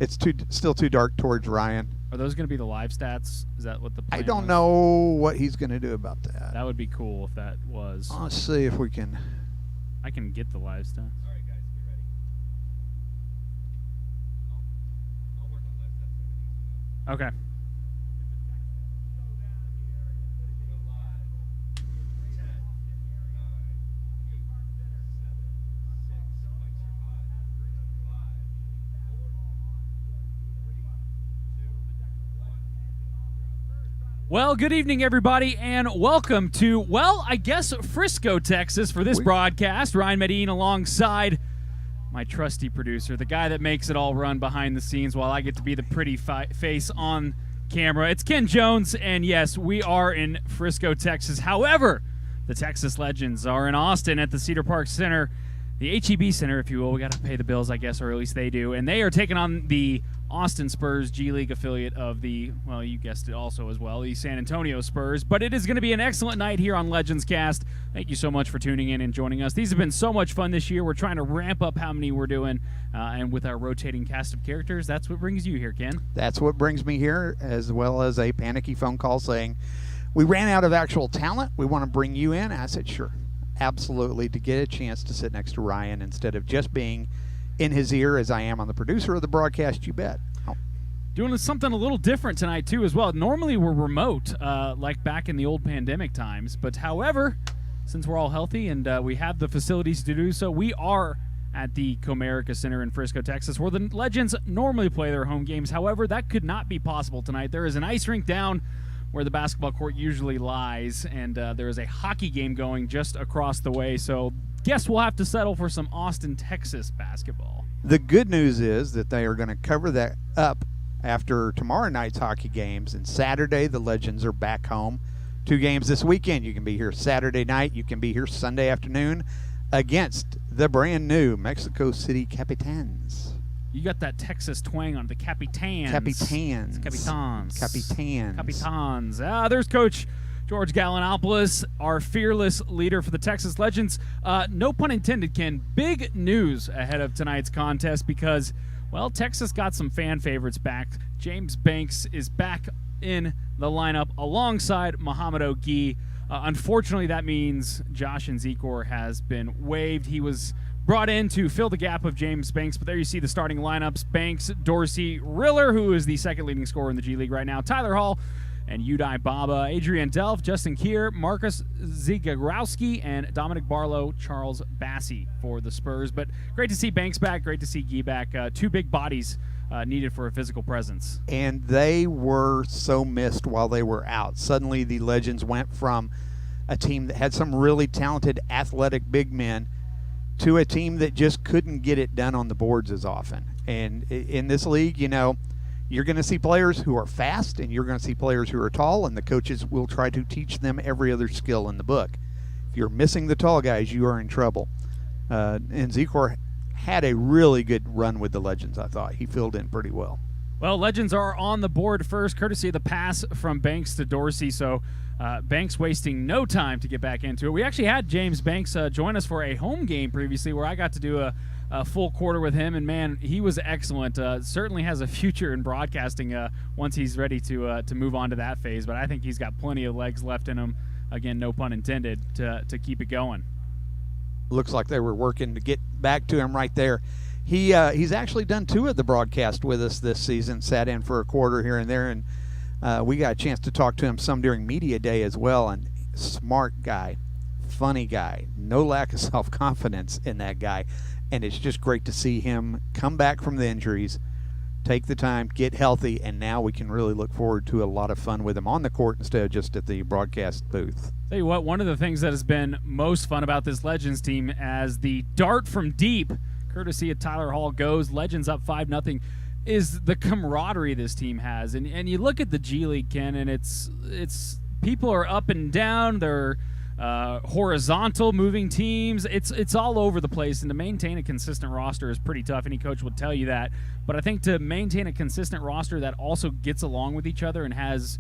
It's still too dark towards Ryan. Are those going to be the live stats? Is that what the plan I don't was? know what he's going to do about that. That would be cool if that was. Let's see if we can. I can get the live stats. All right, guys, get ready. I'll work on live stats for the next one. Okay. Go live. 10, 9, 8, 7, 6. Mics are hot. 5, 4, 3, 2, 1. Well, good evening, everybody, and welcome to, well, I guess Frisco, Texas for this broadcast. Ryan Medellin alongside my trusty producer, the guy that makes it all run behind the scenes while I get to be the pretty face on camera. It's Ken Jones, and yes, we are in Frisco, Texas. However, the Texas Legends are in Austin at the Cedar Park Center, the H-E-B Center, if you will. We got to pay the bills, I guess, or at least they do. And they are taking on the Austin Spurs, G League affiliate of the, well, you guessed it also as well, the San Antonio Spurs. But it is going to be an excellent night here on Legendscast. Thank you so much for tuning in and joining us. These have been so much fun this year. We're trying to ramp up how many we're doing, and with our rotating cast of characters, that's what brings you here, Ken. That's what brings me here, as well as a panicky phone call saying, we ran out of actual talent. We want to bring you in. I said, sure, absolutely, to get a chance to sit next to Ryan instead of just being in his ear as I am on the producer of the broadcast, you bet. Doing something a little different tonight, too, as well. Normally, we're remote, like back in the old pandemic times. But, however, since we're all healthy and we have the facilities to do so, we are at the Comerica Center in Frisco, Texas, where the Legends normally play their home games. However, that could not be possible tonight. There is an ice rink down where the basketball court usually lies, and there is a hockey game going just across the way. So, guess we'll have to settle for some Austin, Texas basketball. The good news is that they are going to cover that up after tomorrow night's hockey games, and Saturday the Legends are back home. 2 games this weekend. You can be here Saturday night. You can be here Sunday afternoon against the brand new Mexico City Capitans. You got that Texas twang on the Capitans. Capitans. Capitans. Capitans. Capitans. There's Coach George Gallinopoulos, our fearless leader for the Texas Legends. No pun intended, Ken. Big news ahead of tonight's contest because, well, Texas got some fan favorites back. James Banks is back in the lineup alongside Mohamed Ogi. Unfortunately, that means Josh Nzikor has been waived. He was brought in to fill the gap of James Banks, but there you see the starting lineups. Banks, Dorsey, Riller, who is the second leading scorer in the G League right now, Tyler Hall, and Udai Baba, Adrian Delph, Justin Kier, Marcus Zigagowski, and Dominic Barlow, Charles Bassey for the Spurs. But great to see Banks back, great to see Gee back. 2 big bodies needed for a physical presence. And they were so missed while they were out. Suddenly the Legends went from a team that had some really talented athletic big men to a team that just couldn't get it done on the boards as often. And in this league, you know, you're going to see players who are fast, and you're going to see players who are tall, and the coaches will try to teach them every other skill in the book. If you're missing the tall guys, you are in trouble. And Zikor had a really good run with the Legends, I thought. He filled in pretty well. Well, Legends are on the board first, courtesy of the pass from Banks to Dorsey, so Banks wasting no time to get back into it. We actually had James Banks join us for a home game previously where I got to do a full quarter with him, and man, he was excellent. Certainly has a future in broadcasting once he's ready to move on to that phase, but I think he's got plenty of legs left in him, again, no pun intended, to keep it going. Looks like they were working to get back to him right there. He's actually done 2 of the broadcast with us this season, sat in for a quarter here and there, and we got a chance to talk to him some during media day as well. And smart guy, funny guy, no lack of self-confidence in that guy. And it's just great to see him come back from the injuries, take the time, get healthy, and now we can really look forward to a lot of fun with him on the court instead of just at the broadcast booth. Tell you what, one of the things that has been most fun about this Legends team as the dart from deep, courtesy of Tyler Hall, goes, Legends up 5-0, is the camaraderie this team has. And you look at the G League, Ken, and it's people are up and down, they're horizontal moving teams. It's all over the place, and to maintain a consistent roster is pretty tough. Any coach would tell you that. But I think to maintain a consistent roster that also gets along with each other and has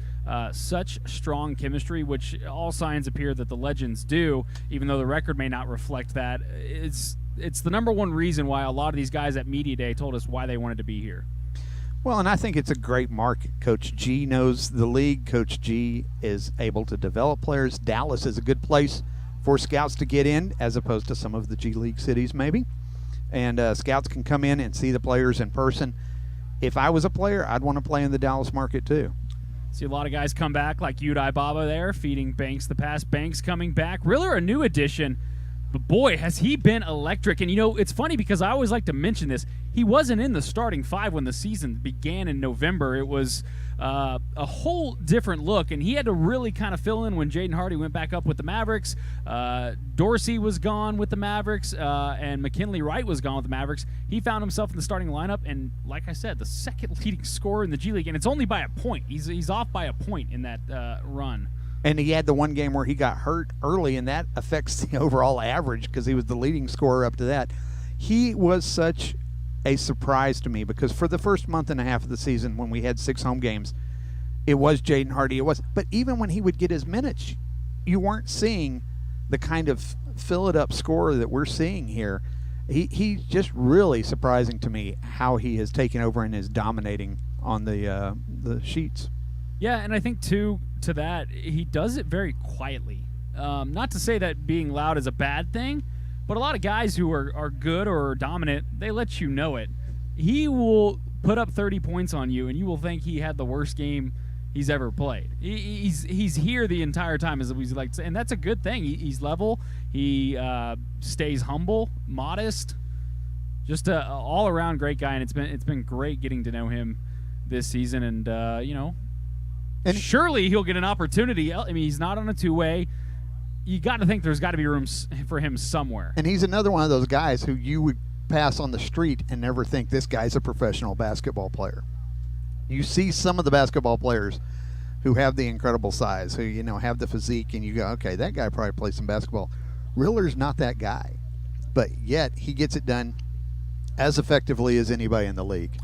such strong chemistry, which all signs appear that the Legends do, even though the record may not reflect that, it's the number one reason why a lot of these guys at Media Day told us why they wanted to be here. Well, and I think it's a great market. Coach G knows the league. Coach G is able to develop players. Dallas is a good place for scouts to get in, as opposed to some of the G League cities maybe. And scouts can come in and see the players in person. If I was a player, I'd want to play in the Dallas market too. See a lot of guys come back like Udai Baba there, feeding Banks the pass. Banks coming back. Riller, a new addition. But boy, has he been electric. And, it's funny because I always like to mention this. He wasn't in the starting five when the season began in November. It was a whole different look, and he had to really kind of fill in when Jaden Hardy went back up with the Mavericks. Dorsey was gone with the Mavericks, and McKinley Wright was gone with the Mavericks. He found himself in the starting lineup, and like I said, the second leading scorer in the G League, and it's only by a point. He's off by a point in that run. And he had the one game where he got hurt early, and that affects the overall average because he was the leading scorer up to that. He was such a surprise to me because for the first month and a half of the season when we had 6 home games, it was Jaden Hardy. But even when he would get his minutes, you weren't seeing the kind of fill-it-up scorer that we're seeing here. He's just really surprising to me how he has taken over and is dominating on the sheets. Yeah, and I think, too, to that, he does it very quietly. Not to say that being loud is a bad thing, but a lot of guys who are good or dominant, they let you know it. He will put up 30 points on you, and you will think he had the worst game he's ever played. He's here the entire time, as we like to say, and that's a good thing. He's level. He stays humble, modest, just a all-around great guy, and it's been great getting to know him this season, and And surely he'll get an opportunity. I mean, he's not on a two-way. You got to think there's got to be room for him somewhere. And he's another one of those guys who you would pass on the street and never think this guy's a professional basketball player. You see some of the basketball players who have the incredible size, who, have the physique, and you go, okay, that guy probably plays some basketball. Riller's not that guy. But yet he gets it done as effectively as anybody in the league.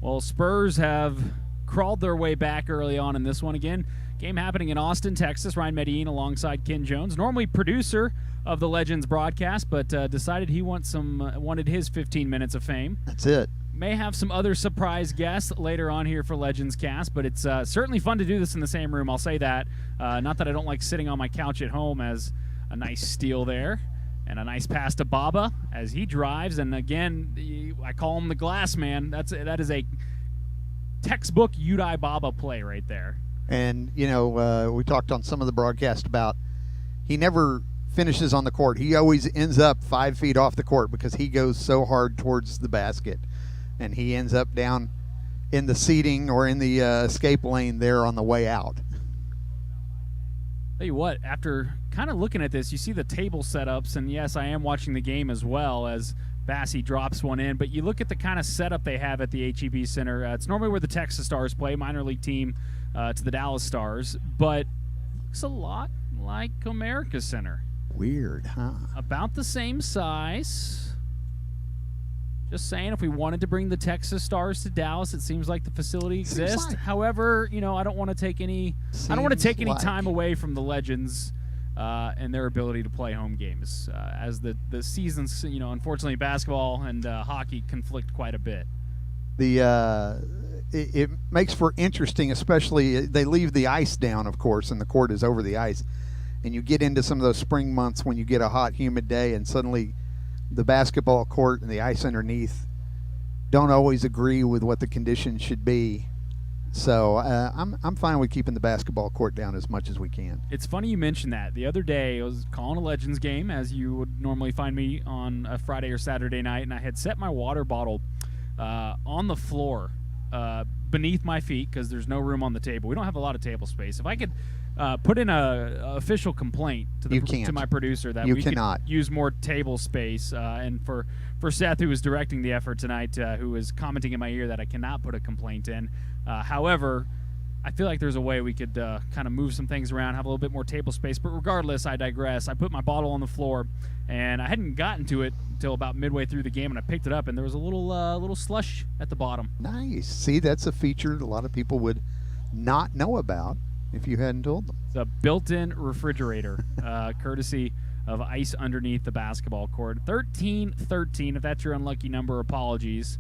Well, Spurs have crawled their way back early on in this one again. Game happening in Austin, Texas. Ryan Medellin alongside Ken Jones, normally producer of the Legends broadcast, but decided he wanted his 15 minutes of fame. That's it. May have some other surprise guests later on here for Legendscast, but it's certainly fun to do this in the same room. I'll say that. Not that I don't like sitting on my couch at home, as a nice steal there. And a nice pass to Baba as he drives. And again, I call him the glass man. That is a textbook Udai Baba play right there. And, we talked on some of the broadcast about he never finishes on the court. He always ends up 5 feet off the court because he goes so hard towards the basket. And he ends up down in the seating or in the escape lane there on the way out. Tell you what, after kind of looking at this, you see the table setups, and yes, I am watching the game as well as Bassie drops one in, but you look at the kind of setup they have at the H-E-B Center. It's normally where the Texas Stars play, minor league team to the Dallas Stars, but looks a lot like Comerica Center. Weird, huh? About the same size. Just saying, if we wanted to bring the Texas Stars to Dallas, it seems like the facility exists. However, I don't want to take any time away from the Legends and their ability to play home games, as the seasons, unfortunately, basketball and hockey conflict quite a bit. It makes for interesting, especially they leave the ice down, of course, and the court is over the ice, and you get into some of those spring months when you get a hot, humid day, and suddenly the basketball court and the ice underneath don't always agree with what the conditions should be. So I'm fine with keeping the basketball court down as much as we can. It's funny you mentioned that. The other day I was calling a Legends game, as you would normally find me on a Friday or Saturday night, and I had set my water bottle on the floor beneath my feet because there's no room on the table. We don't have a lot of table space. If I could put in a official complaint to my producer that we cannot could use more table space, and for Seth, who was directing the effort tonight, who was commenting in my ear that I cannot put a complaint in. However, I feel like there's a way we could kind of move some things around, have a little bit more table space. But regardless, I digress. I put my bottle on the floor, and I hadn't gotten to it until about midway through the game, and I picked it up, and there was a little slush at the bottom. Nice. See, that's a feature a lot of people would not know about if you hadn't told them. It's a built-in refrigerator, courtesy of ice underneath the basketball court. 13-13, if that's your unlucky number, apologies.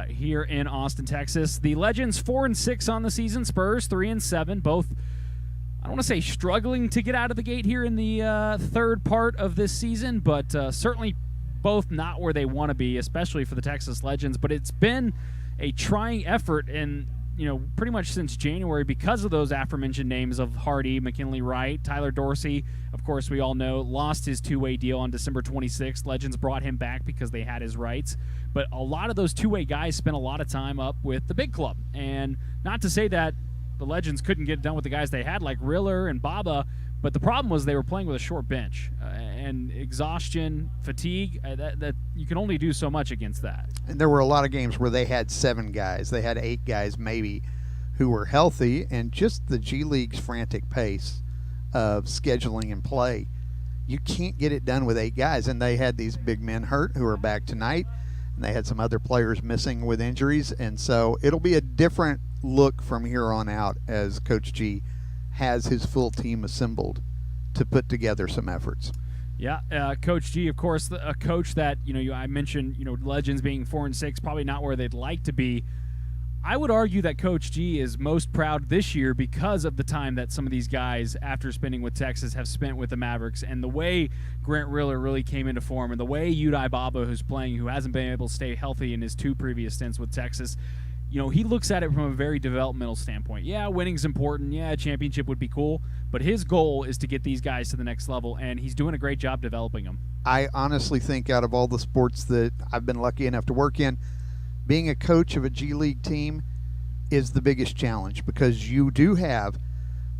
here in Austin, Texas. The Legends 4-6 on the season. Spurs 3-7. Both, I don't want to say struggling to get out of the gate here in the third part of this season, but certainly both not where they want to be, especially for the Texas Legends. But it's been a trying effort, and pretty much since January, because of those aforementioned names of Hardy, McKinley Wright, Tyler Dorsey. Of course, we all know, lost his two-way deal on December 26th. Legends brought him back because they had his rights. But a lot of those two-way guys spent a lot of time up with the big club. And not to say that the Legends couldn't get done with the guys they had, like Riller and Baba, but the problem was they were playing with a short bench. And exhaustion, fatigue, that you can only do so much against that. And there were a lot of games where they had 7 guys. They had 8 guys maybe who were healthy, and just the G League's frantic pace of scheduling and play, you can't get it done with 8 guys. And they had these big men hurt who are back tonight, and they had some other players missing with injuries. And so it'll be a different look from here on out as Coach G has his full team assembled to put together some efforts. Yeah, Coach G, of course, a coach that, I mentioned, Legends being 4-6, probably not where they'd like to be. I would argue that Coach G is most proud this year because of the time that some of these guys, after spending with Texas, have spent with the Mavericks, and the way Grant Riller really came into form, and the way Udai Baba, who's playing, who hasn't been able to stay healthy in his 2 previous stints with Texas. He looks at it from a very developmental standpoint. Yeah, winning's important. Yeah, a championship would be cool. But his goal is to get these guys to the next level, and he's doing a great job developing them. I honestly think out of all the sports that I've been lucky enough to work in, being a coach of a G League team is the biggest challenge, because you do have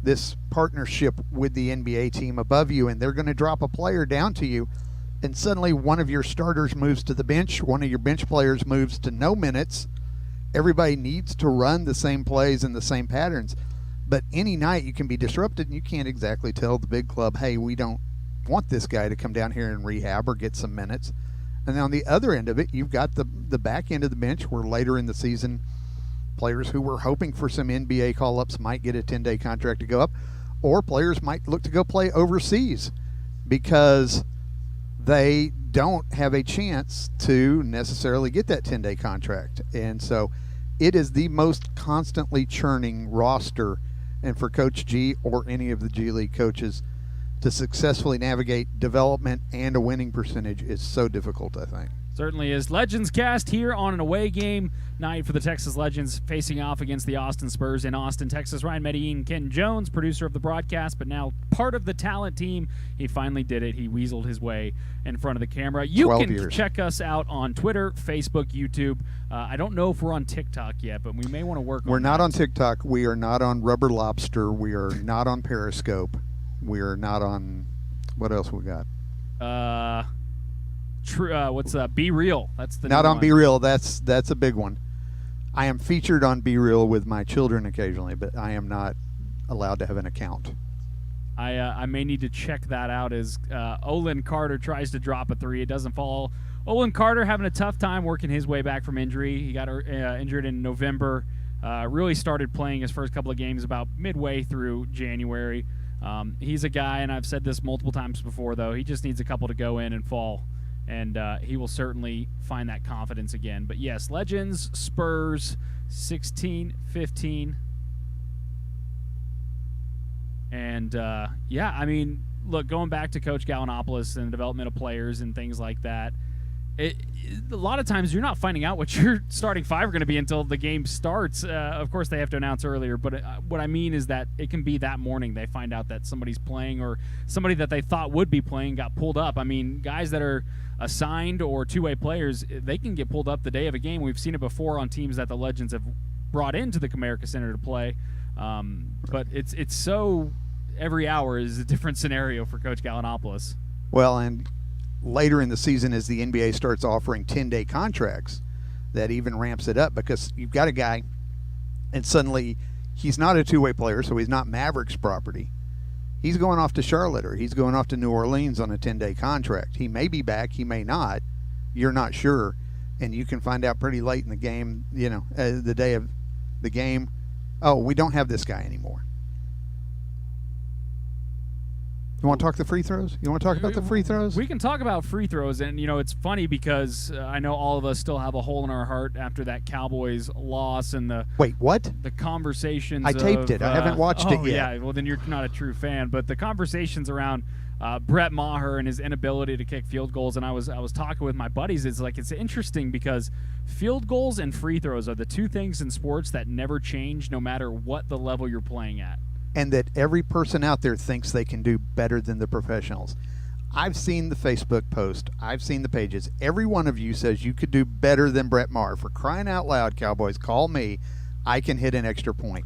this partnership with the NBA team above you, and they're going to drop a player down to you, and suddenly one of your starters moves to the bench, one of your bench players moves to no minutes. Everybody needs to run the same plays and the same patterns. But any night you can be disrupted, and you can't exactly tell the big club, hey, we don't want this guy to come down here and rehab or get some minutes. And on the other end of it, you've got the back end of the bench where later in the season, players who were hoping for some NBA call-ups might get a 10-day contract to go up, or players might look to go play overseas because they don't have a chance to necessarily get that 10-day contract. And so it is the most constantly churning roster, and for Coach G or any of the G League coaches to successfully navigate development and a winning percentage is so difficult, I think. Certainly is. Legendscast here on an away game night for the Texas Legends, facing off against the Austin Spurs in Austin, Texas. Ryan Medellin and Ken Jones, producer of the broadcast, but now part of the talent team. He finally did it. He weaseled his way in front of the camera. You can check us out on Twitter, Facebook, YouTube. I don't know if we're on TikTok yet, but we may want to work on that. We're not on TikTok. We are not on Rubber Lobster. We are not on Periscope. We are not on, what else we got? What's Be Real? That's the not new on one. Be Real. That's a big one. I am featured on Be Real with my children occasionally, but I am not allowed to have an account. I may need to check that out as Olin Carter tries to drop a 3. It doesn't fall. Olin Carter having a tough time working his way back from injury. He got injured in November. Really started playing his first couple of games about midway through January. He's a guy, and I've said this multiple times before, though, he just needs a couple to go in and fall. And he will certainly find that confidence again. But yes, Legends, Spurs, 16-15. And, look, going back to Coach Gallinopoulos and the development of players and things like that, a lot of times you're not finding out what your starting 5 are going to be until the game starts. Of course, they have to announce earlier, but what I mean is that it can be that morning they find out that somebody's playing, or somebody that they thought would be playing got pulled up. I mean, guys that are assigned or two-way players, they can get pulled up the day of a game. We've seen it before on teams that the Legends have brought into the Comerica Center to play. But it's so every hour is a different scenario for Coach Gallinopoulos. Well, and later in the season, as the NBA starts offering 10-day contracts, that even ramps it up, because you've got a guy and suddenly he's not a two-way player, so he's not Mavericks property. He's going off to Charlotte, or he's going off to New Orleans on a 10-day contract. He may be back, he may not. You're not sure, and you can find out pretty late in the game, the day of the game, oh, we don't have this guy anymore. You want to talk the free throws? You want to talk about the free throws? We can talk about free throws, and it's funny because I know all of us still have a hole in our heart after that Cowboys loss and the Wait, what? the conversations. I taped it. I haven't watched it yet. Yeah, well then you're not a true fan. But the conversations around Brett Maher and his inability to kick field goals, and I was talking with my buddies. It's interesting because field goals and free throws are the two things in sports that never change, no matter what the level you're playing at. And that every person out there thinks they can do better than the professionals. I've seen the Facebook post. I've seen the pages. Every one of you says you could do better than Brett Maher. For crying out loud, Cowboys, call me. I can hit an extra point.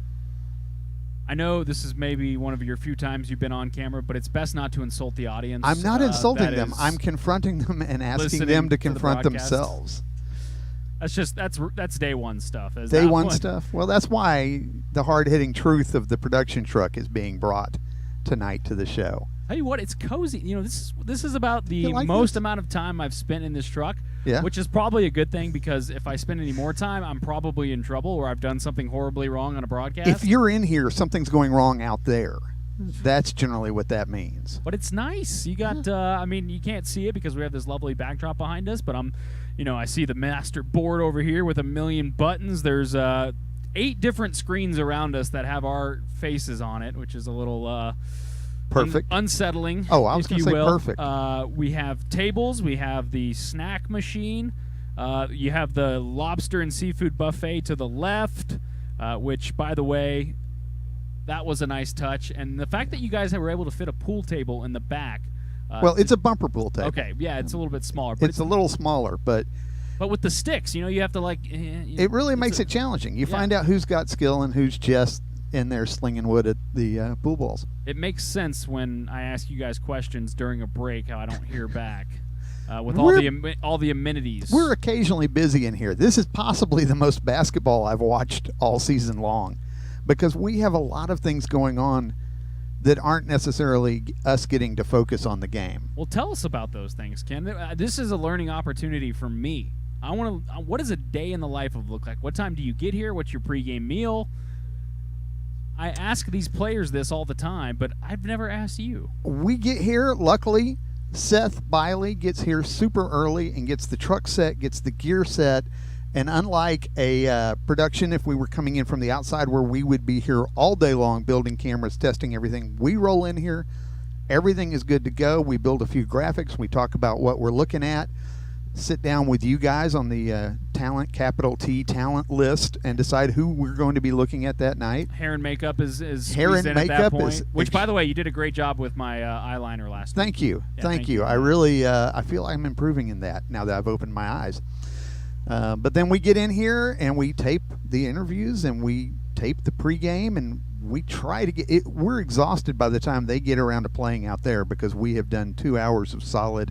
I know this is maybe one of your few times you've been on camera, but it's best not to insult the audience. I'm not insulting that them. is I'm confronting them and asking listening them to to the confront broadcast. themselves. That's day one stuff. Is Day that one what- stuff? Well, that's why the hard-hitting truth of the production truck is being brought tonight to the show. Tell you what, it's cozy. This is about the You like most this? amount of time I've spent in this truck. Yeah. Which is probably a good thing because if I spend any more time, I'm probably in trouble or I've done something horribly wrong on a broadcast. If you're in here, something's going wrong out there. That's generally what that means. But it's nice. You got, you can't see it because we have this lovely backdrop behind us, but I see the master board over here with 1 million buttons. There's 8 different screens around us that have our faces on it, which is a little Perfect. unsettling. Oh, I was if gonna you say will. perfect. We have tables. We have the snack machine. You have the lobster and seafood buffet to the left, which, by the way, that was a nice touch. And the fact that you guys were able to fit a pool table in the back. Well, it's a bumper pool table. Okay, yeah, it's a little bit smaller. But It's a little smaller, but with the sticks, you have to it really makes it challenging. You Yeah. find out who's got skill and who's just in there slinging wood at the pool balls. It makes sense when I ask you guys questions during a break how I don't hear back with all the amenities. We're occasionally busy in here. This is possibly the most basketball I've watched all season long because we have a lot of things going on that aren't necessarily us getting to focus on the game. Well, tell us about those things, Ken. This is a learning opportunity for me. What does a day in the life of look like? What time do you get here? What's your pregame meal? I ask these players this all the time, but I've never asked you. We get here, luckily, Seth Biley gets here super early and gets the truck set, gets the gear set, and unlike a production, if we were coming in from the outside where we would be here all day long building cameras, testing everything, we roll in here, everything is good to go. We build a few graphics, we talk about what we're looking at, sit down with you guys on the talent, capital T talent list, and decide who we're going to be looking at that night. Hair and makeup is Hair squeezed and in at that makeup point, is which, by the way, you did a great job with my eyeliner last week. Thank you. Yeah, thank you. I really, I feel I'm improving in that now that I've opened my eyes. But then we get in here and we tape the interviews and we tape the pregame and we try to get it. We're exhausted by the time they get around to playing out there because we have done 2 hours of solid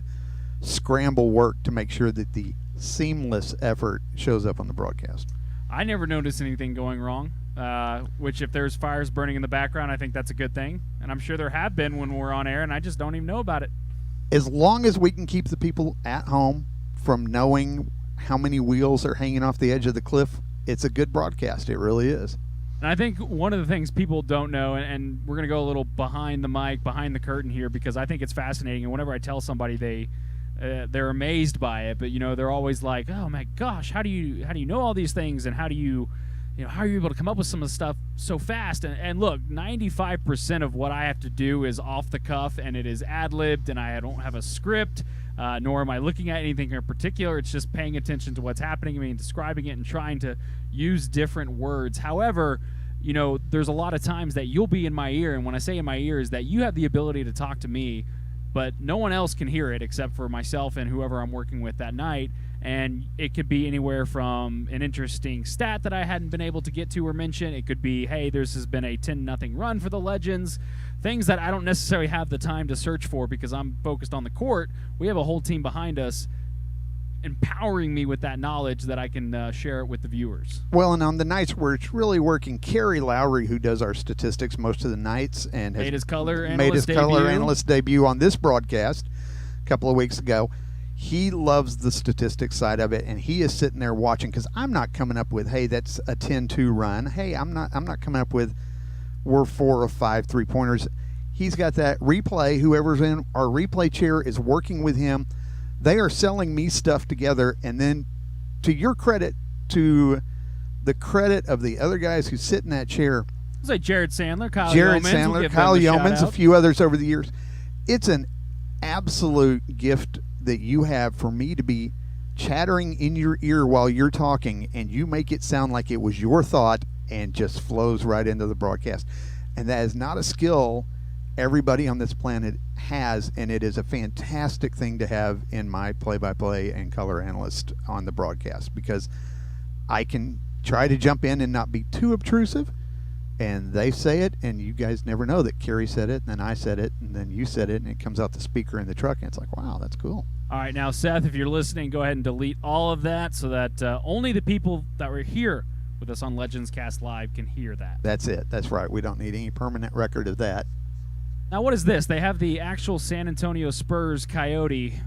scramble work to make sure that the seamless effort shows up on the broadcast. I never noticed anything going wrong, which if there's fires burning in the background, I think that's a good thing. And I'm sure there have been when we're on air, and I just don't even know about it. As long as we can keep the people at home from knowing how many wheels are hanging off the edge of the cliff, it's a good broadcast. It really is. And I think one of the things people don't know, and we're going to go a little behind the mic, behind the curtain here, because I think it's fascinating. And whenever I tell somebody, they're amazed by it, but they're always like, "Oh my gosh, how do you know all these things, and how are you able to come up with some of the stuff so fast?" And look, 95% of what I have to do is off the cuff, and it is ad-libbed, and I don't have a script, nor am I looking at anything in particular. It's just paying attention to what's happening, describing it, and trying to use different words. However, there's a lot of times that you'll be in my ear, and when I say in my ear is that you have the ability to talk to me, but no one else can hear it except for myself and whoever I'm working with that night. And it could be anywhere from an interesting stat that I hadn't been able to get to or mention. It could be, hey, this has been a 10-0 run for the Legends. Things that I don't necessarily have the time to search for because I'm focused on the court. We have a whole team behind us empowering me with that knowledge that I can share it with the viewers. Well, and on the nights where it's really working, Kerry Lowry, who does our statistics most of the nights and has Made his color color analyst analyst debut on this broadcast a couple of weeks ago. He loves the statistics side of it, and he is sitting there watching because I'm not coming up with, hey, that's a 10-2 run. Hey, I'm not coming up with we're 4 of 5 3-pointers. He's got that replay. Whoever's in our replay chair is working with him. They are selling me stuff together, and then to your credit, to the credit of the other guys who sit in that chair, It's like Jared Sandler, Kyle Jared Yeomans. We'll Sandler, give Kyle them a Yeomans, a shout-out. few others over the years. It's an absolute gift that you have for me to be chattering in your ear while you're talking, and you make it sound like it was your thought and just flows right into the broadcast. And that is not a skill everybody on this planet has, and it is a fantastic thing to have in my play-by-play and color analyst on the broadcast, because I can try to jump in and not be too obtrusive, and they say it, and you guys never know that Kerry said it, and then I said it, and then you said it, and it comes out the speaker in the truck, and it's like, wow, that's cool. All right, now, Seth, if you're listening, go ahead and delete all of that so that only the people that were here with us on Legendscast Live can hear that. That's it. That's right. We don't need any permanent record of that. Now, what is this? They have the actual San Antonio Spurs coyote.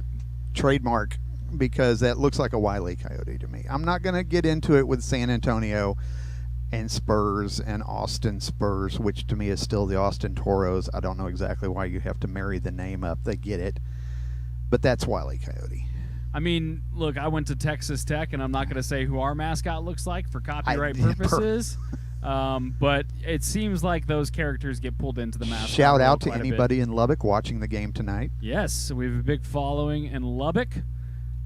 Trademark, because that looks like a Wile E. Coyote to me. I'm not going to get into it with San Antonio and Spurs and Austin Spurs, which to me is still the Austin Toros. I don't know exactly why you have to marry the name up. They get it. But that's Wile E. Coyote. I mean, look, I went to Texas Tech, and I'm not going to say who our mascot looks like for copyright purposes. But it seems like those characters get pulled into the mascot. Shout role out to quite a bit. anybody in Lubbock watching the game tonight. Yes, we have a big following in Lubbock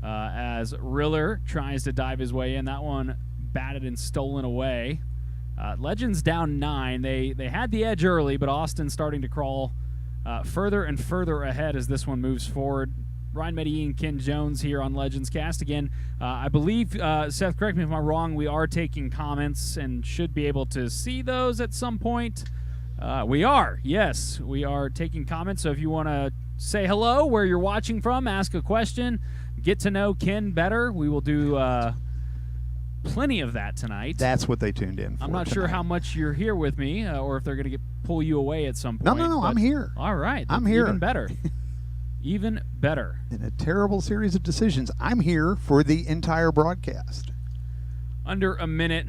as Riller tries to dive his way in. That one batted and stolen away. Legends down 9. They had the edge early, but Austin starting to crawl further and further ahead as this one moves forward. Ryan Medellin and Ken Jones here on Legendscast. Again, I believe, Seth, correct me if I'm wrong, we are taking comments and should be able to see those at some point. We are, yes. We are taking comments, so if you want to say hello, where you're watching from, ask a question, get to know Ken better, we will do plenty of that tonight. That's what they tuned in for. I'm not sure how much you're here with me or if they're going to pull you away at some point. No, I'm here. All right. I'm here. Even better. Even better. In a terrible series of decisions, I'm here for the entire broadcast. Under a minute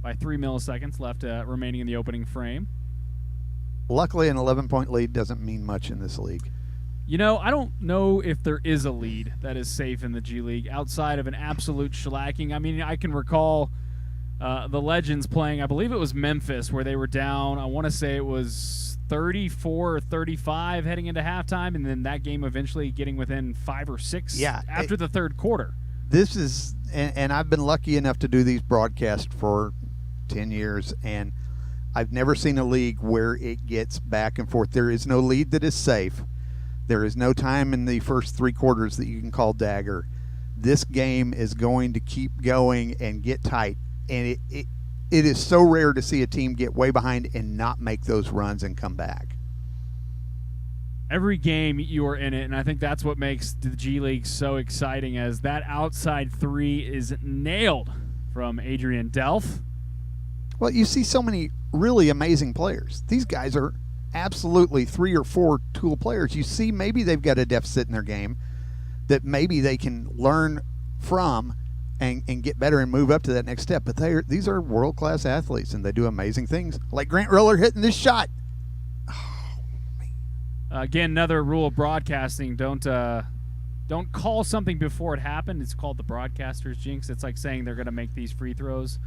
by 3 milliseconds left remaining in the opening frame. Luckily, an 11-point lead doesn't mean much in this league. You know, I don't know if there is a lead that is safe in the G League outside of an absolute shellacking. I mean, I can recall the Legends playing, I believe it was Memphis, where they were down, I want to say it was 34 or 35 heading into halftime, and then that game eventually getting within 5 or 6 after the third quarter. This is, and I've been lucky enough to do these broadcasts for 10 years, and I've never seen a league where it gets back and forth. There is no lead that is safe. There is no time in the first 3 quarters that you can call dagger. This game is going to keep going and get tight, and it is so rare to see a team get way behind and not make those runs and come back. Every game you are in it, and I think that's what makes the G League so exciting, as that outside 3 is nailed from Adrian Delph. Well, you see so many really amazing players. These guys are absolutely 3 or 4 tool players. You see maybe they've got a deficit in their game that maybe they can learn from and get better and move up to that next step. But these are world-class athletes, and they do amazing things. Like Grant Riller hitting this shot. Oh, man. Again, another rule of broadcasting: don't call something before it happened. It's called the broadcaster's jinx. It's like saying they're going to make these free throws.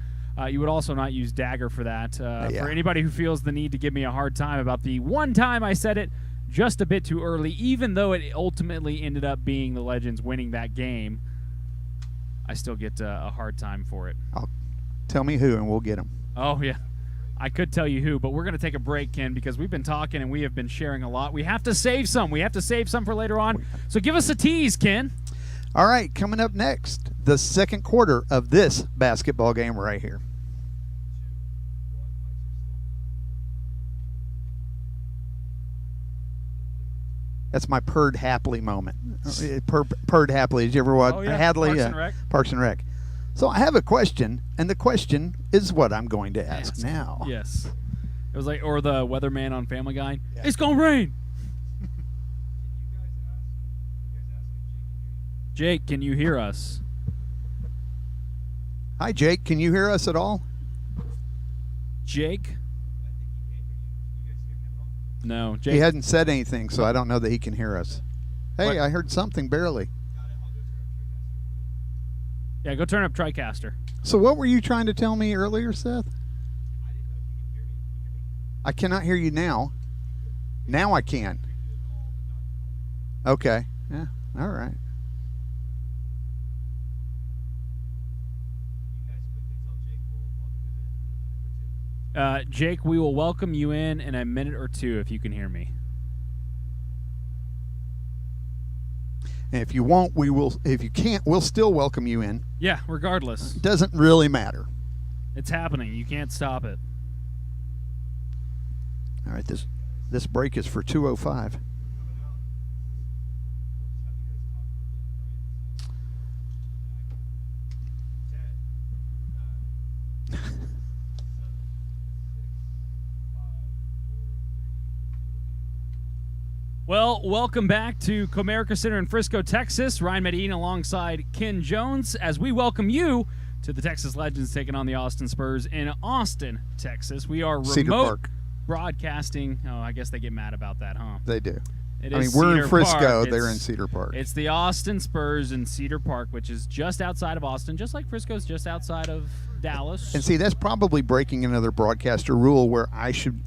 You would also not use dagger for that. For anybody who feels the need to give me a hard time about the one time I said it just a bit too early, even though it ultimately ended up being the Legends winning that game, I still get a hard time for it. Tell me who, and we'll get them. Oh, yeah. I could tell you who, but we're going to take a break, Ken, because we've been talking and we have been sharing a lot. We have to save some. We have to save some for later on. So give us a tease, Ken. All right, coming up next, the second quarter of this basketball game right here. That's my purred happily moment. Purred happily. Did you ever watch Hadley? Parks and Rec. Parks and Rec. So I have a question, and the question is what I'm going to ask now. Yes. It was like, or the weatherman on Family Guy. Yeah. It's going to rain. Jake, can you hear us? Hi, Jake. Can you hear us at all? Jake? No, Jake. He hadn't said anything, so I don't know that he can hear us. Hey, What? I heard something barely. Yeah, go turn up TriCaster. So what were you trying to tell me earlier, Seth? I cannot hear you now. Now I can. Okay. Yeah. All right. Jake, we will welcome you in a minute or two if you can hear me. And if you won't, we will. If you can't, we'll still welcome you in. Yeah, regardless. Doesn't really matter. It's happening. You can't stop it. All right. This break is for 2:05. Well, welcome back to Comerica Center in Frisco, Texas. Ryan Medellin alongside Ken Jones as we welcome you to the Texas Legends taking on the Austin Spurs in Austin, Texas. We are Cedar remote Park. broadcasting. Oh, I guess they get mad about that, huh? They do. It I is mean, we're Cedar in Frisco. Park. They're in It's- Cedar Park. It's the Austin Spurs in Cedar Park, which is just outside of Austin, just like Frisco's just outside of Dallas. And see, that's probably breaking another broadcaster rule where I should,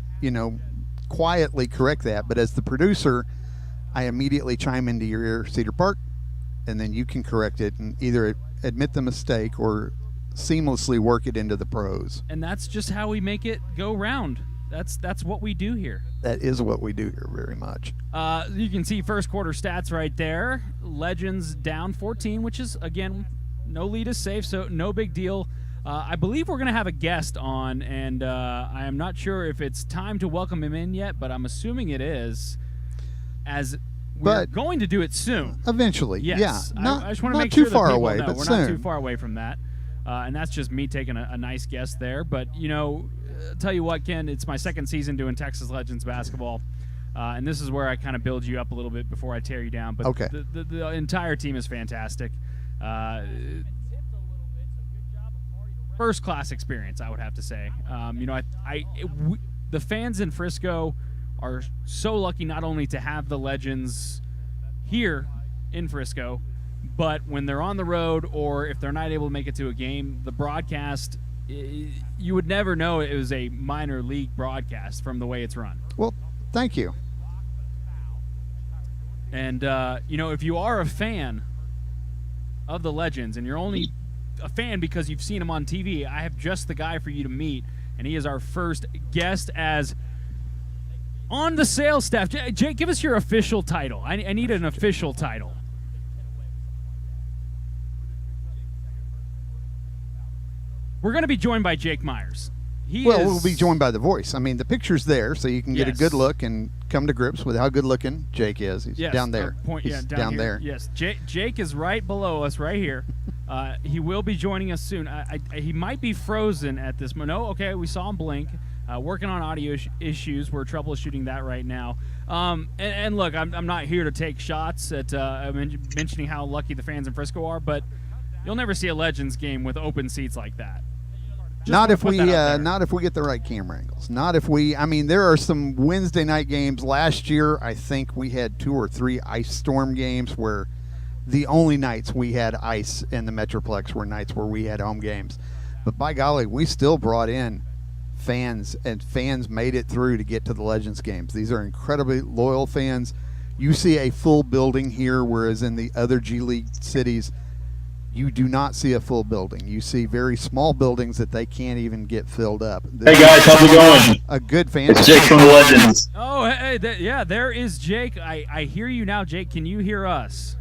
quietly correct that. But as the producer, I immediately chime into your ear, Cedar Park, and then you can correct it and either admit the mistake or seamlessly work it into the pros. And that's just how we make it go round. That's what we do here. That is what we do here very much. You can see first quarter stats right there. Legends down 14, which is, again, no lead is safe, so no big deal. I believe we're going to have a guest on, and I am not sure if it's time to welcome him in yet, but I'm assuming it is, as we're going to do it soon. Eventually, Yes. yeah. Not, I just want to not make too sure that far people away, know but we're soon. not too far away from that. And that's just me taking a nice guess there. But, tell you what, Ken, it's my second season doing Texas Legends basketball. And this is where I kind of build you up a little bit before I tear you down. But Okay. the entire team is fantastic. First class experience, I would have to say. The fans in Frisco are so lucky not only to have the Legends here in Frisco, but when they're on the road or if they're not able to make it to a game, the broadcast, you would never know it was a minor league broadcast from the way it's run. Well, thank you. And, if you are a fan of the Legends and you're only a fan because you've seen him on TV, I have just the guy for you to meet, and he is our first guest as on the sales staff. Jake, give us your official title. I need an official title. We're going to be joined by Jake Myers. We'll be joined by the voice. I mean, the picture's there, so you can get a good look and come to grips with how good looking Jake is. He's down there. He's down there. Yes, Jake is right below us, right here. He will be joining us soon. He might be frozen at this moment. No, okay, we saw him blink. Working on audio issues. We're troubleshooting that right now. And look, I'm not here to take shots at mentioning how lucky the fans in Frisco are, but you'll never see a Legends game with open seats like that. Not if we get the right camera angles. Not if we. I mean, there are some Wednesday night games. Last year, I think we had 2 or 3 ice storm games where the only nights we had ice in the Metroplex were nights where we had home games. But by golly, we still brought in fans, and fans made it through to get to the Legends games. These are incredibly loyal fans. You see a full building here, whereas in the other G League cities, you do not see a full building. You see very small buildings that they can't even get filled up. Hey guys, how's it going? A good fan. It's Jake from the Legends. Oh, hey, there is Jake. I hear you now, Jake. Can you hear us?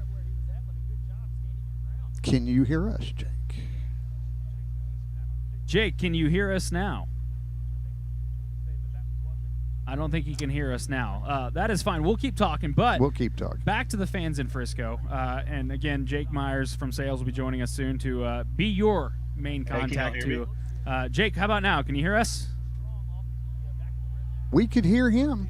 Can you hear us, Jake? Jake, can you hear us now? I don't think he can hear us now. That is fine. We'll keep talking, but We'll keep talking. back to the fans in Frisco. And again, Jake Myers from sales will be joining us soon to be your main Hey, can y'all contact hear to. Jake, how about now? Can you hear us? We could hear him.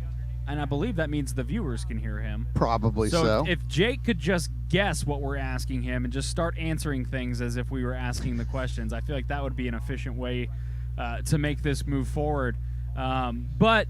And I believe that means the viewers can hear him. Probably so. If Jake could just guess what we're asking him and just start answering things as if we were asking the questions, I feel like that would be an efficient way to make this move forward. But,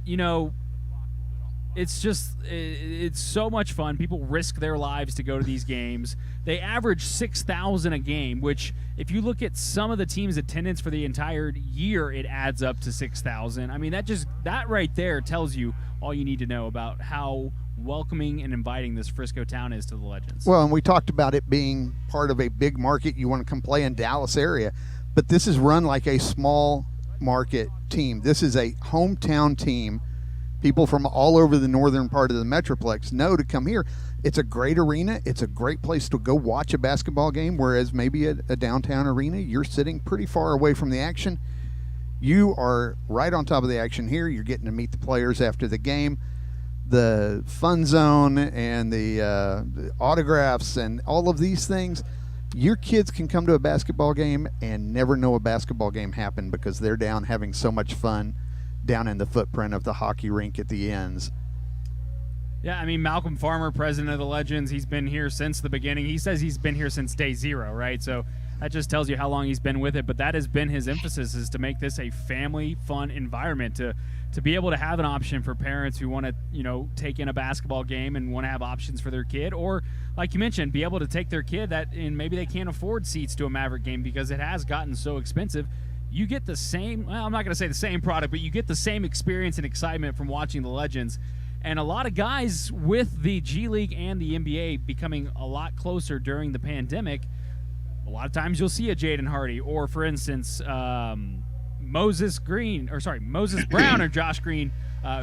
it's so much fun. People risk their lives to go to these games. They average 6,000 a game, which if you look at some of the team's attendance for the entire year, it adds up to 6,000. I mean, that right there tells you all you need to know about how welcoming and inviting this Frisco town is to the Legends. Well, and we talked about it being part of a big market. You want to come play in Dallas area, but this is run like a small market team. This is a hometown team. People from all over the northern part of the Metroplex know to come here. It's a great arena. It's a great place to go watch a basketball game, whereas maybe a downtown arena, you're sitting pretty far away from the action. You are right on top of the action here. You're getting to meet the players after the game. The fun zone and the autographs and all of these things. Your kids can come to a basketball game and never know a basketball game happened because they're down having so much fun down in the footprint of the hockey rink at the ends. Yeah, I mean, Malcolm Farmer, president of the Legends, he's been here since the beginning. He says he's been here since day zero, right? So that just tells you how long he's been with it. But that has been his emphasis, is to make this a family fun environment, to be able to have an option for parents who want to, take in a basketball game and want to have options for their kid, or like you mentioned, be able to take their kid and maybe they can't afford seats to a Maverick game because it has gotten so expensive. You get the same, well, I'm not going to say the same product, but you get the same experience and excitement from watching the Legends. And a lot of guys with the G League and the NBA becoming a lot closer during the pandemic, a lot of times you'll see a Jaden Hardy or, for instance, Moses Brown or Josh Green,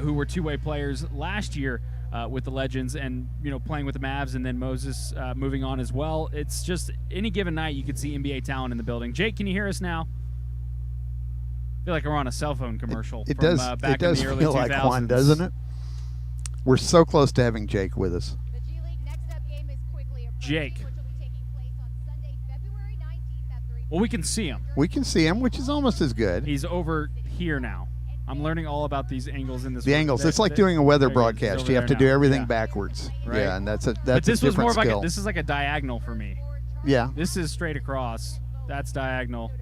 who were two-way players last year with the Legends and, playing with the Mavs, and then Moses moving on as well. It's just any given night you could see NBA talent in the building. Jake, can you hear us now? I feel like we're on a cell phone commercial. It from, does. Back It does in the early feel 2000s. like one, doesn't it? We're so close to having Jake with us. The G League next up game is quickly approaching, Jake. which will be taking place on Sunday, February 19th at 3 Well, we can see him. We can see him, which is almost as good. He's over here now. I'm learning all about these angles in this. The angles. It's like doing a weather there he is. He's broadcast. over You have to there do now. everything Yeah. backwards. Right. Yeah, and that's a But this was more different of like skill. this is like a diagonal for me. Yeah. This is straight across. That's diagonal.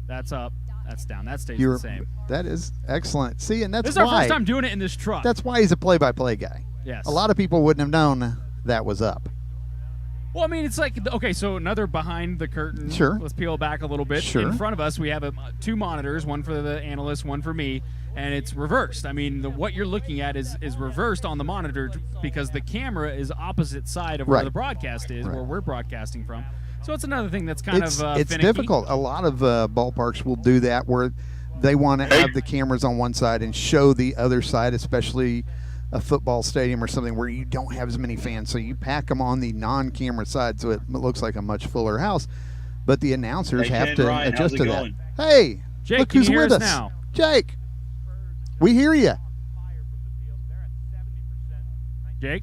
That's up. That's down. That stays You're, the same. that is excellent. See, and that's This is our why first time doing it in this truck. that's why he's a play-by-play guy. Yes. A lot of people wouldn't have known that was up. Well, I mean, it's like, okay, so another behind the curtain. Sure. Let's peel back a little bit. Sure. In front of us, we have two monitors, one for the analyst, one for me, and it's reversed. I mean, what you're looking at is reversed on the monitor because the camera is opposite side of where Right. the broadcast is, Right. where we're broadcasting from. So it's another thing that's kind It's of it's finicky. difficult. A lot of ballparks will do that where they want to have the cameras on one side and show the other side, especially a football stadium or something where you don't have as many fans. So you pack them on the non-camera side so it looks like a much fuller house. But the announcers Hey, have Ken, to Ryan, how's adjust it to going? that. Hey, Jake, look can who's you hear with us us. now? Jake, we hear you. Jake?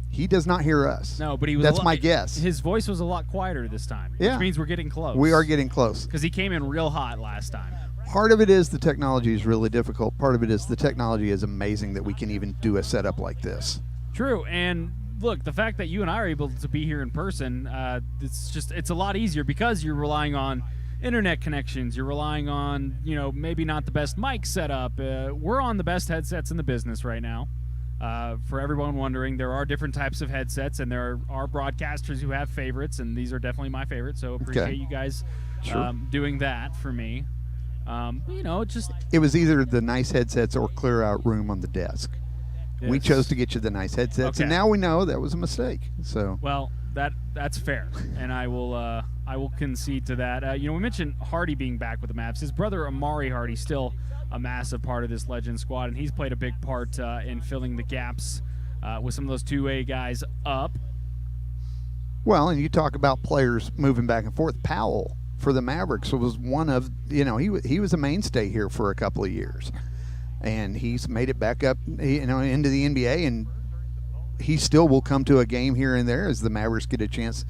He does not hear us. No, but he was. That's my guess. His voice was a lot quieter this time, Yeah. which means we're getting close. We are getting close. because he came in real hot last time. Part of it is the technology is really difficult. Part of it is the technology is amazing that we can even do a setup like this. True, and look, the fact that you and I are able to be here in person, it's a lot easier because you're relying on internet connections. You're relying on, maybe not the best mic setup. We're on the best headsets in the business right now. For everyone wondering, there are different types of headsets, and there are broadcasters who have favorites, and these are definitely my favorites. So appreciate you guys Sure. doing that for me. Just It was either the nice headsets or clear out room on the desk. We Yes. chose to get you the nice headsets, and Okay. now we know that was a mistake. So Well, that's fair, and I will concede to that. We mentioned Hardy being back with the Mavs. His brother Amari Hardy still a massive part of this Legend squad, and he's played a big part in filling the gaps with some of those two-way guys up. well, and you talk about players moving back and forth. Powell for the Mavericks was one of he was a mainstay here for a couple of years, and he's made it back up into the NBA, and he still will come to a game here and there as the Mavericks get a chance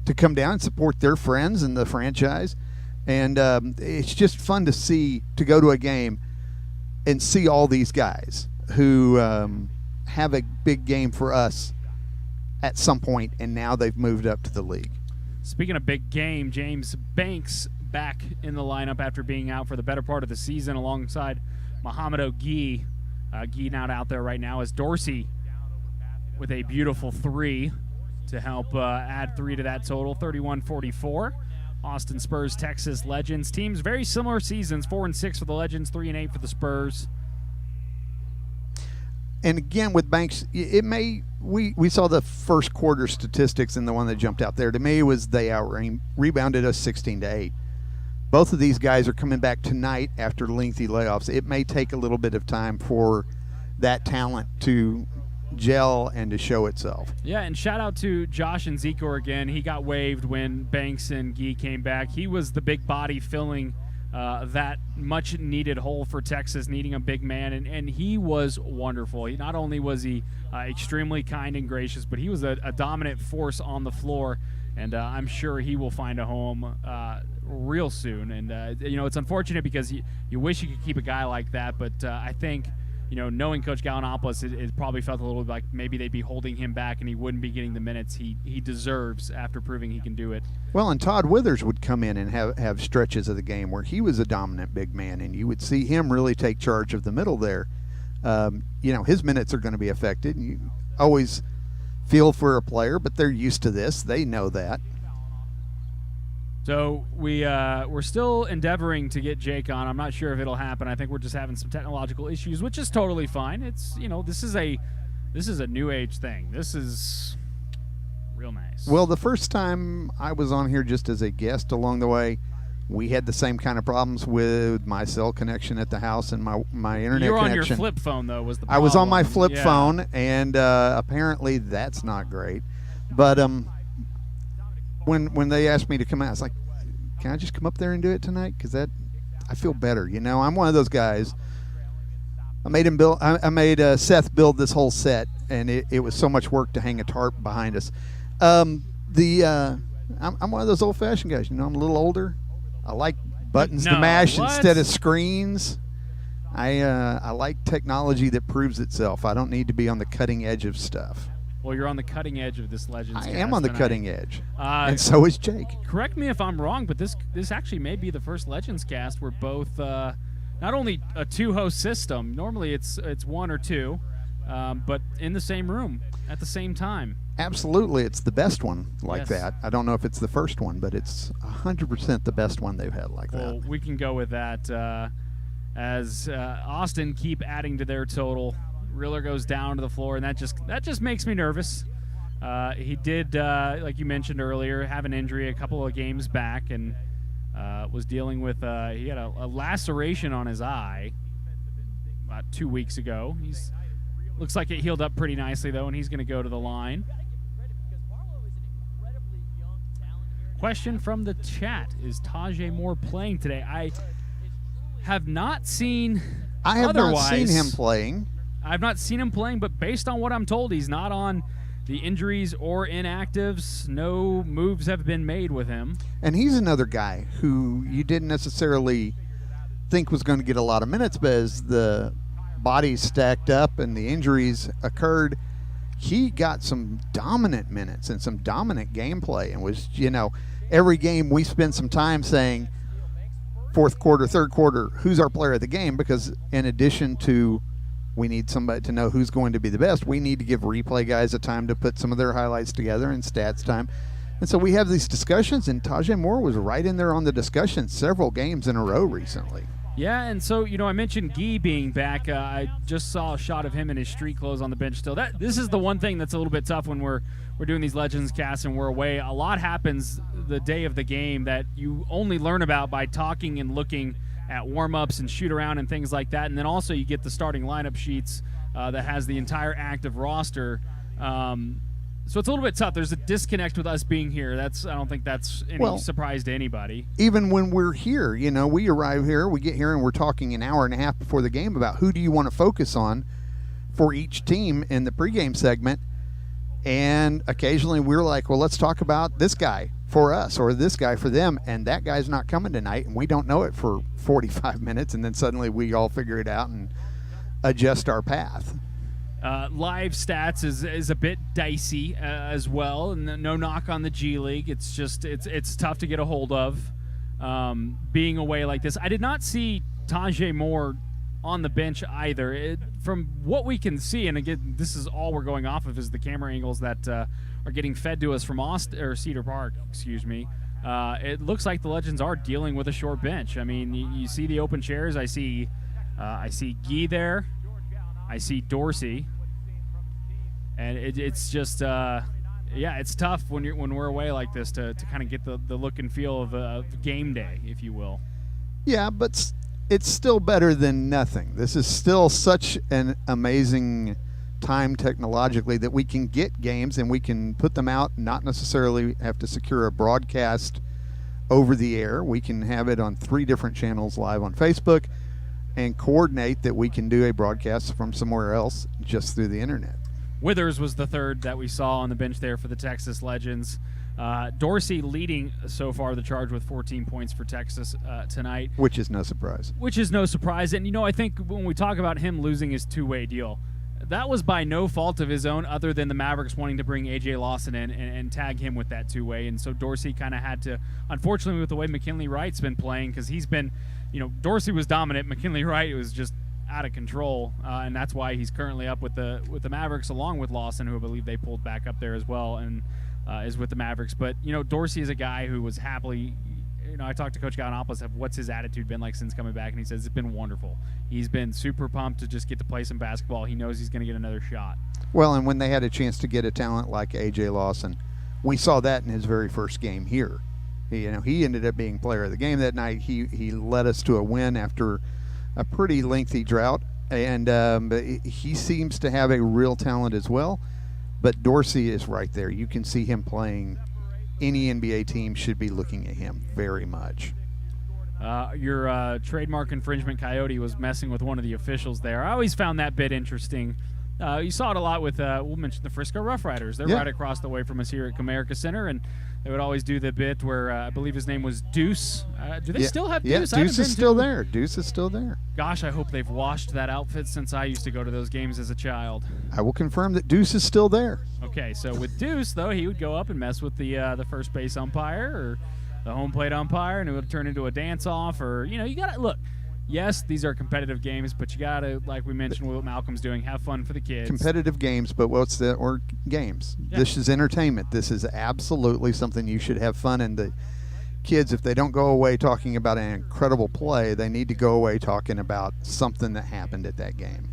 to come down and support their friends and the franchise. And it's just fun to go to a game and see all these guys who have a big game for us at some point, and now they've moved up to the league. Speaking of big game, James Banks back in the lineup after being out for the better part of the season alongside Mohamed Ogi. Gee not out there right now as Dorsey with a beautiful 3 to help add 3 to that total, 31-44. Austin Spurs, Texas Legends. Teams very similar seasons, 4-6 for the Legends, 3-8 for the Spurs. And again, with Banks, we saw the first quarter statistics, and the one that jumped out there to me was they rebounded us 16-8. Both of these guys are coming back tonight after lengthy layoffs. It may take a little bit of time for that talent to gel and to show itself. Yeah, and shout out to Josh and Zico again. He got waived when Banks and Gee came back. He was the big body filling that much-needed hole for Texas, needing a big man, and he was wonderful. Not only was he extremely kind and gracious, but he was a dominant force on the floor, and I'm sure he will find a home real soon. And, it's unfortunate because you wish you could keep a guy like that, but I think – knowing Coach Gallinopoulos, it probably felt a little bit like maybe they'd be holding him back and he wouldn't be getting the minutes he deserves after proving he can do it. Well, and Todd Withers would come in and have stretches of the game where he was a dominant big man, and you would see him really take charge of the middle there. His minutes are going to be affected. And you always feel for a player, but they're used to this. They know that. So we're still endeavoring to get Jake on. I'm not sure if it'll happen. I think we're just having some technological issues, which is totally fine. It's this is a new age thing. This is real nice. Well, the first time I was on here just as a guest along the way, we had the same kind of problems with my cell connection at the house and my internet you were connection. on your flip phone though, was the I problem. was on my flip Yeah. phone, and apparently that's not great. But when they asked me to come out, I was like, can I just come up there and do it tonight? Because I feel better. I'm one of those guys. I made Seth build this whole set, and it was so much work to hang a tarp behind us. I'm one of those old-fashioned guys. I'm a little older. I like buttons to mash instead of screens. I like technology that proves itself. I don't need to be on the cutting edge of stuff. Well, you're on the cutting edge of this Legendscast. I am on the tonight. cutting edge, and so is Jake. Correct me if I'm wrong, but this actually may be the first Legendscast where both not only a two-host system. Normally it's one or two, but in the same room at the same time. Absolutely, it's the best one like Yes. that. I don't know if it's the first one, but it's 100% the best one they've had like Well, that. we can go with that as Austin keep adding to their total. Reeler goes down to the floor, and that just makes me nervous. He did, like you mentioned earlier, have an injury a couple of games back, and was dealing with he had a laceration on his eye about 2 weeks ago. Looks like it healed up pretty nicely though, and he's going to go to the line. Question from the chat: is Tajay Moore playing today? I have not seen. I have not otherwise. seen him playing. I've not seen him playing, but based on what I'm told, he's not on the injuries or inactives. No moves have been made with him. And he's another guy who you didn't necessarily think was going to get a lot of minutes, but as the bodies stacked up and the injuries occurred, he got some dominant minutes and some dominant gameplay, and was, every game we spent some time saying fourth quarter, third quarter, who's our player of the game, because in addition to we need somebody to know who's going to be the best, we need to give replay guys a time to put some of their highlights together and stats time. And so we have these discussions, and Tajay Moore was right in there on the discussion several games in a row recently. Yeah, and so, I mentioned Gee being back. I just saw a shot of him in his street clothes on the bench still. This is the one thing that's a little bit tough when we're doing these Legends casts and we're away. A lot happens the day of the game that you only learn about by talking and looking at warm-ups and shoot-around and things like that. And then also you get the starting lineup sheets that has the entire active roster. So it's a little bit tough. There's a disconnect with us being here. I don't think that's any surprise to anybody. Even when we're here, we arrive here, we get here, and we're talking an hour and a half before the game about who do you want to focus on for each team in the pregame segment. And occasionally we're like, well, let's talk about this guy for us or this guy for them, and that guy's not coming tonight, and we don't know it for 45 minutes, and then suddenly we all figure it out and adjust our path. Live stats is a bit dicey as well, and no knock on the G League. It's just it's tough to get a hold of being away like this. I did not see Tajay Moore on the bench either. From what we can see, and again, this is all we're going off of, is the camera angles that are getting fed to us from Cedar Park. Excuse me. It looks like the Legends are dealing with a short bench. I mean, you see the open chairs. I see Guy there. I see Dorsey, and it's just it's tough when we're away like this to kind of get the look and feel of game day, if you will. Yeah, but it's still better than nothing. This is still such an amazing time technologically that we can get games and we can put them out, not necessarily have to secure a broadcast over the air. We can have it on 3 different channels live on Facebook and coordinate that we can do a broadcast from somewhere else just through the internet. Withers was the third that we saw on the bench there for the Texas Legends. Dorsey leading so far the charge with 14 points for Texas tonight. Which is no surprise. And, I think when we talk about him losing his two-way deal, that was by no fault of his own other than the Mavericks wanting to bring A.J. Lawson in and tag him with that two-way. And so Dorsey kind of had to, unfortunately, with the way McKinley Wright's been playing, because he's been, Dorsey was dominant. McKinley Wright was just out of control, and that's why he's currently up with the Mavericks along with Lawson, who I believe they pulled back up there as well, and is with the Mavericks. But Dorsey is a guy who was happily. I talked to Coach Gallinopoulos of what's his attitude been like since coming back, and he says it's been wonderful. He's been super pumped to just get to play some basketball. He knows he's going to get another shot. Well, and when they had a chance to get a talent like A.J. Lawson, we saw that in his very first game here. He ended up being player of the game that night. He led us to a win after a pretty lengthy drought, and he seems to have a real talent as well. But Dorsey is right there. You can see him playing. Any NBA team should be looking at him very much. Your trademark infringement coyote was messing with one of the officials there. I always found that bit interesting. You saw it a lot with, we'll mention the Frisco Rough Riders. They're right across the way from us here at Comerica Center, and they would always do the bit where I believe his name was Deuce. Do they still have Deuce? Yeah, Deuce is still there. Deuce is still there. Gosh, I hope they've washed that outfit since I used to go to those games as a child. I will confirm that Deuce is still there. Okay, so with Deuce, though, he would go up and mess with the first base umpire or the home plate umpire, and it would turn into a dance-off. Or, you got to – look, yes, these are competitive games, but you got to, like we mentioned what Malcolm's doing, have fun for the kids. Competitive games, but games. Yeah. This is entertainment. This is absolutely something you should have fun in. The kids, if they don't go away talking about an incredible play, they need to go away talking about something that happened at that game.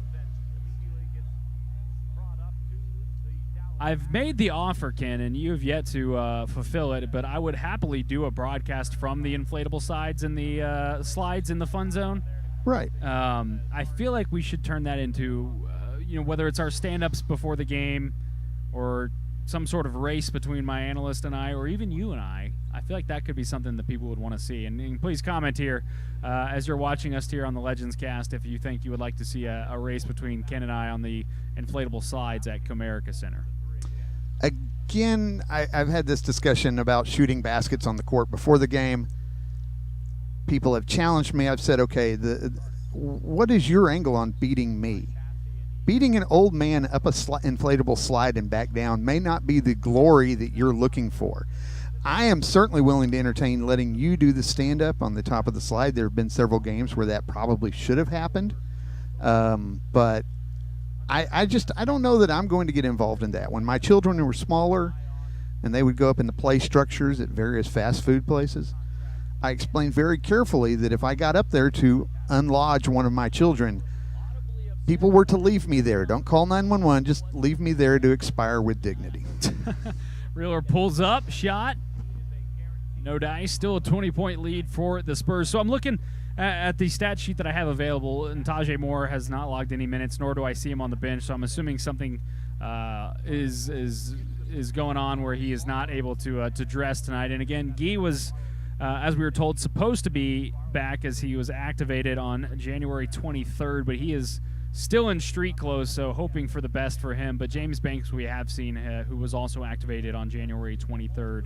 I've made the offer, Ken, and you have yet to fulfill it, but I would happily do a broadcast from the inflatable sides and the slides in the fun zone. Right. I feel like we should turn that into, whether it's our stand-ups before the game or some sort of race between my analyst and I, or even you and I feel like that could be something that people would want to see. And please comment here as you're watching us here on the Legendscast if you think you would like to see a race between Ken and I on the inflatable slides at Comerica Center. Again, I've had this discussion about shooting baskets on the court before the game. People have challenged me. I've said, okay, what is your angle on beating me? Beating an old man up a inflatable slide and back down may not be the glory that you're looking for. I am certainly willing to entertain letting you do the stand-up on the top of the slide. There have been several games where that probably should have happened, but I don't know that I'm going to get involved in that. When my children were smaller and they would go up in the play structures at various fast food places, I explained very carefully that if I got up there to unlodge one of my children, people were to leave me there. Don't call 911, just leave me there to expire with dignity. Reeler pulls up, shot. No dice, still a 20-point lead for the Spurs. So I'm looking at the stat sheet that I have available, and Tajay Moore has not logged any minutes, nor do I see him on the bench. So I'm assuming something is going on where he is not able to dress tonight. And again, Guy was, as we were told, supposed to be back as he was activated on January 23rd, but he is still in street clothes, so hoping for the best for him. But James Banks, we have seen, who was also activated on January 23rd,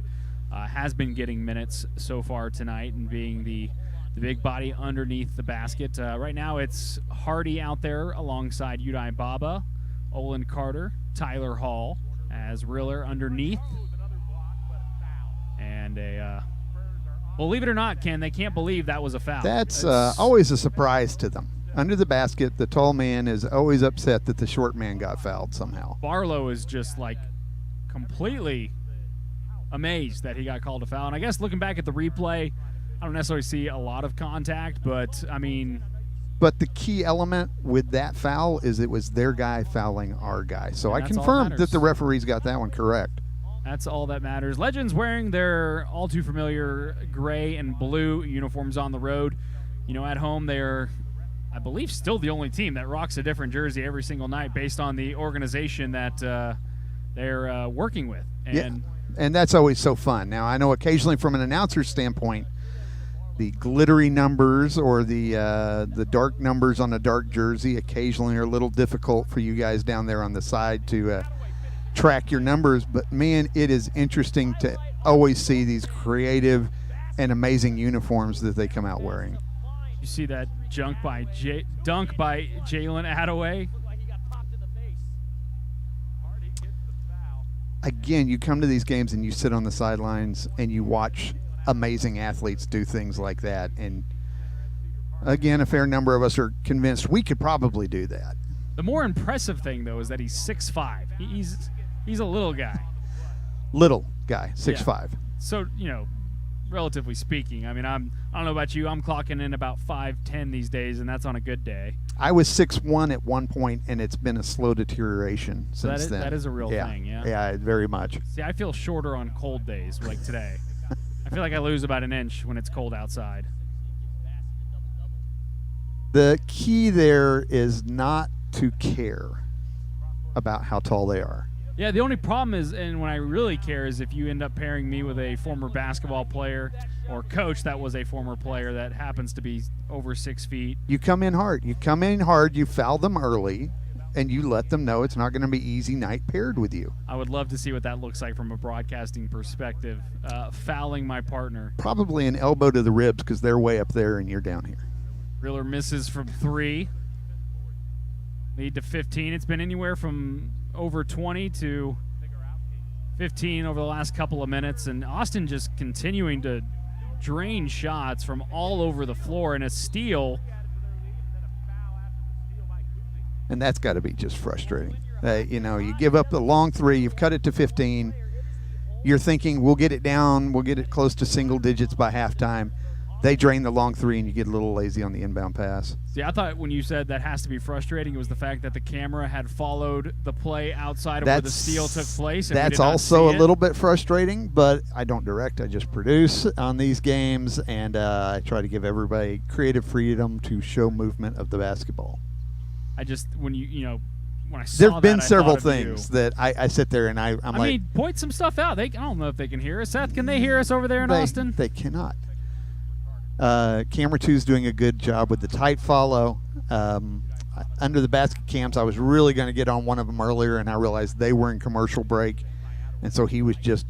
has been getting minutes so far tonight and being the big body underneath the basket. Right now it's Hardy out there alongside Udai Baba, Olin Carter, Tyler Hall as Riller underneath. And believe it or not, Ken, they can't believe that was a foul. That's always a surprise to them. Under the basket, the tall man is always upset that the short man got fouled somehow. Barlow is just like completely amazed that he got called a foul. And I guess looking back at the replay, I don't necessarily see a lot of contact, but I mean. But the key element with that foul is it was their guy fouling our guy. So I that's all that confirmed matters. that the referees got that one correct. That's all that matters. Legends wearing their all too familiar gray and blue uniforms on the road. You know, at home they're, I believe, still the only team that rocks a different jersey every single night based on the organization that they're working with. And and that's always so fun. Now, I know occasionally from an announcer's standpoint, the glittery numbers or the dark numbers on a dark jersey occasionally are a little difficult for you guys down there on the side to track your numbers. But, man, it is interesting to always see these creative and amazing uniforms that they come out wearing. You see that dunk by Jalen Attaway. Again, you come to these games and you sit on the sidelines and you watch amazing athletes do things like that. And, again, a fair number of us are convinced we could probably do that. The more impressive thing, though, is that he's 6'5". He's a little guy. Little guy, 6'5". So, you know, relatively speaking, I mean, I don't know about you. I'm clocking in about 5'10" these days, and that's on a good day. I was 6'1" at one point, and it's been a slow deterioration since then. That is a real thing, yeah? Yeah, very much. See, I feel shorter on cold days like today. I feel like I lose about an inch when it's cold outside. The key there is not to care about how tall they are. Yeah, the only problem is, and when I really care, is if you end up pairing me with a former basketball player or coach that was a former player that happens to be over 6 feet. You come in hard. You foul them early, and you let them know it's not going to be easy night paired with you. I would love to see what that looks like from a broadcasting perspective, fouling my partner. Probably an elbow to the ribs because they're way up there and you're down here. Reeler misses from 3. Lead to 15. It's been anywhere from over 20 to 15 over the last couple of minutes, and Austin just continuing to drain shots from all over the floor, and a steal. And that's got to be just frustrating. You know, you give up the long 3, you've cut it to 15. You're thinking we'll get it down, we'll get it close to single digits by halftime. They drain the long 3, and you get a little lazy on the inbound pass. See, I thought when you said that has to be frustrating, it was the fact that the camera had followed the play outside of where the steal took place. And that's also a little bit frustrating, but I don't direct. I just produce on these games, and I try to give everybody creative freedom to show movement of the basketball. I just, when I saw There have been that, I several thought of things that I sit there and I'm like. I mean, point some stuff out. I don't know if they can hear us. Seth, can they hear us over there in Austin? They cannot. Camera 2's doing a good job with the tight follow. Under the basket cams, I was really going to get on one of them earlier, and I realized they were in commercial break, and so he was just.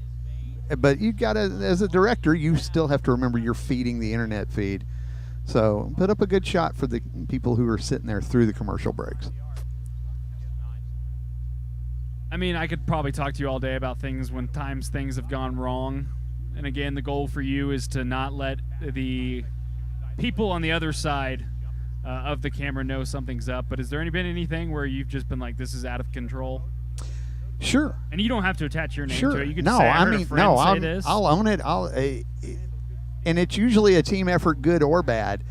But you got to, as a director, you still have to remember you're feeding the internet feed. So put up a good shot for the people who are sitting there through the commercial breaks. I mean, I could probably talk to you all day about things when things have gone wrong. And again, the goal for you is to not let the people on the other side of the camera know something's up. But has there been anything where you've just been like, this is out of control? Sure. And you don't have to attach your name Sure. to it. You can No, say, I I heard a mean, friend no, say this. I'll own it. And it's usually a team effort, good or bad.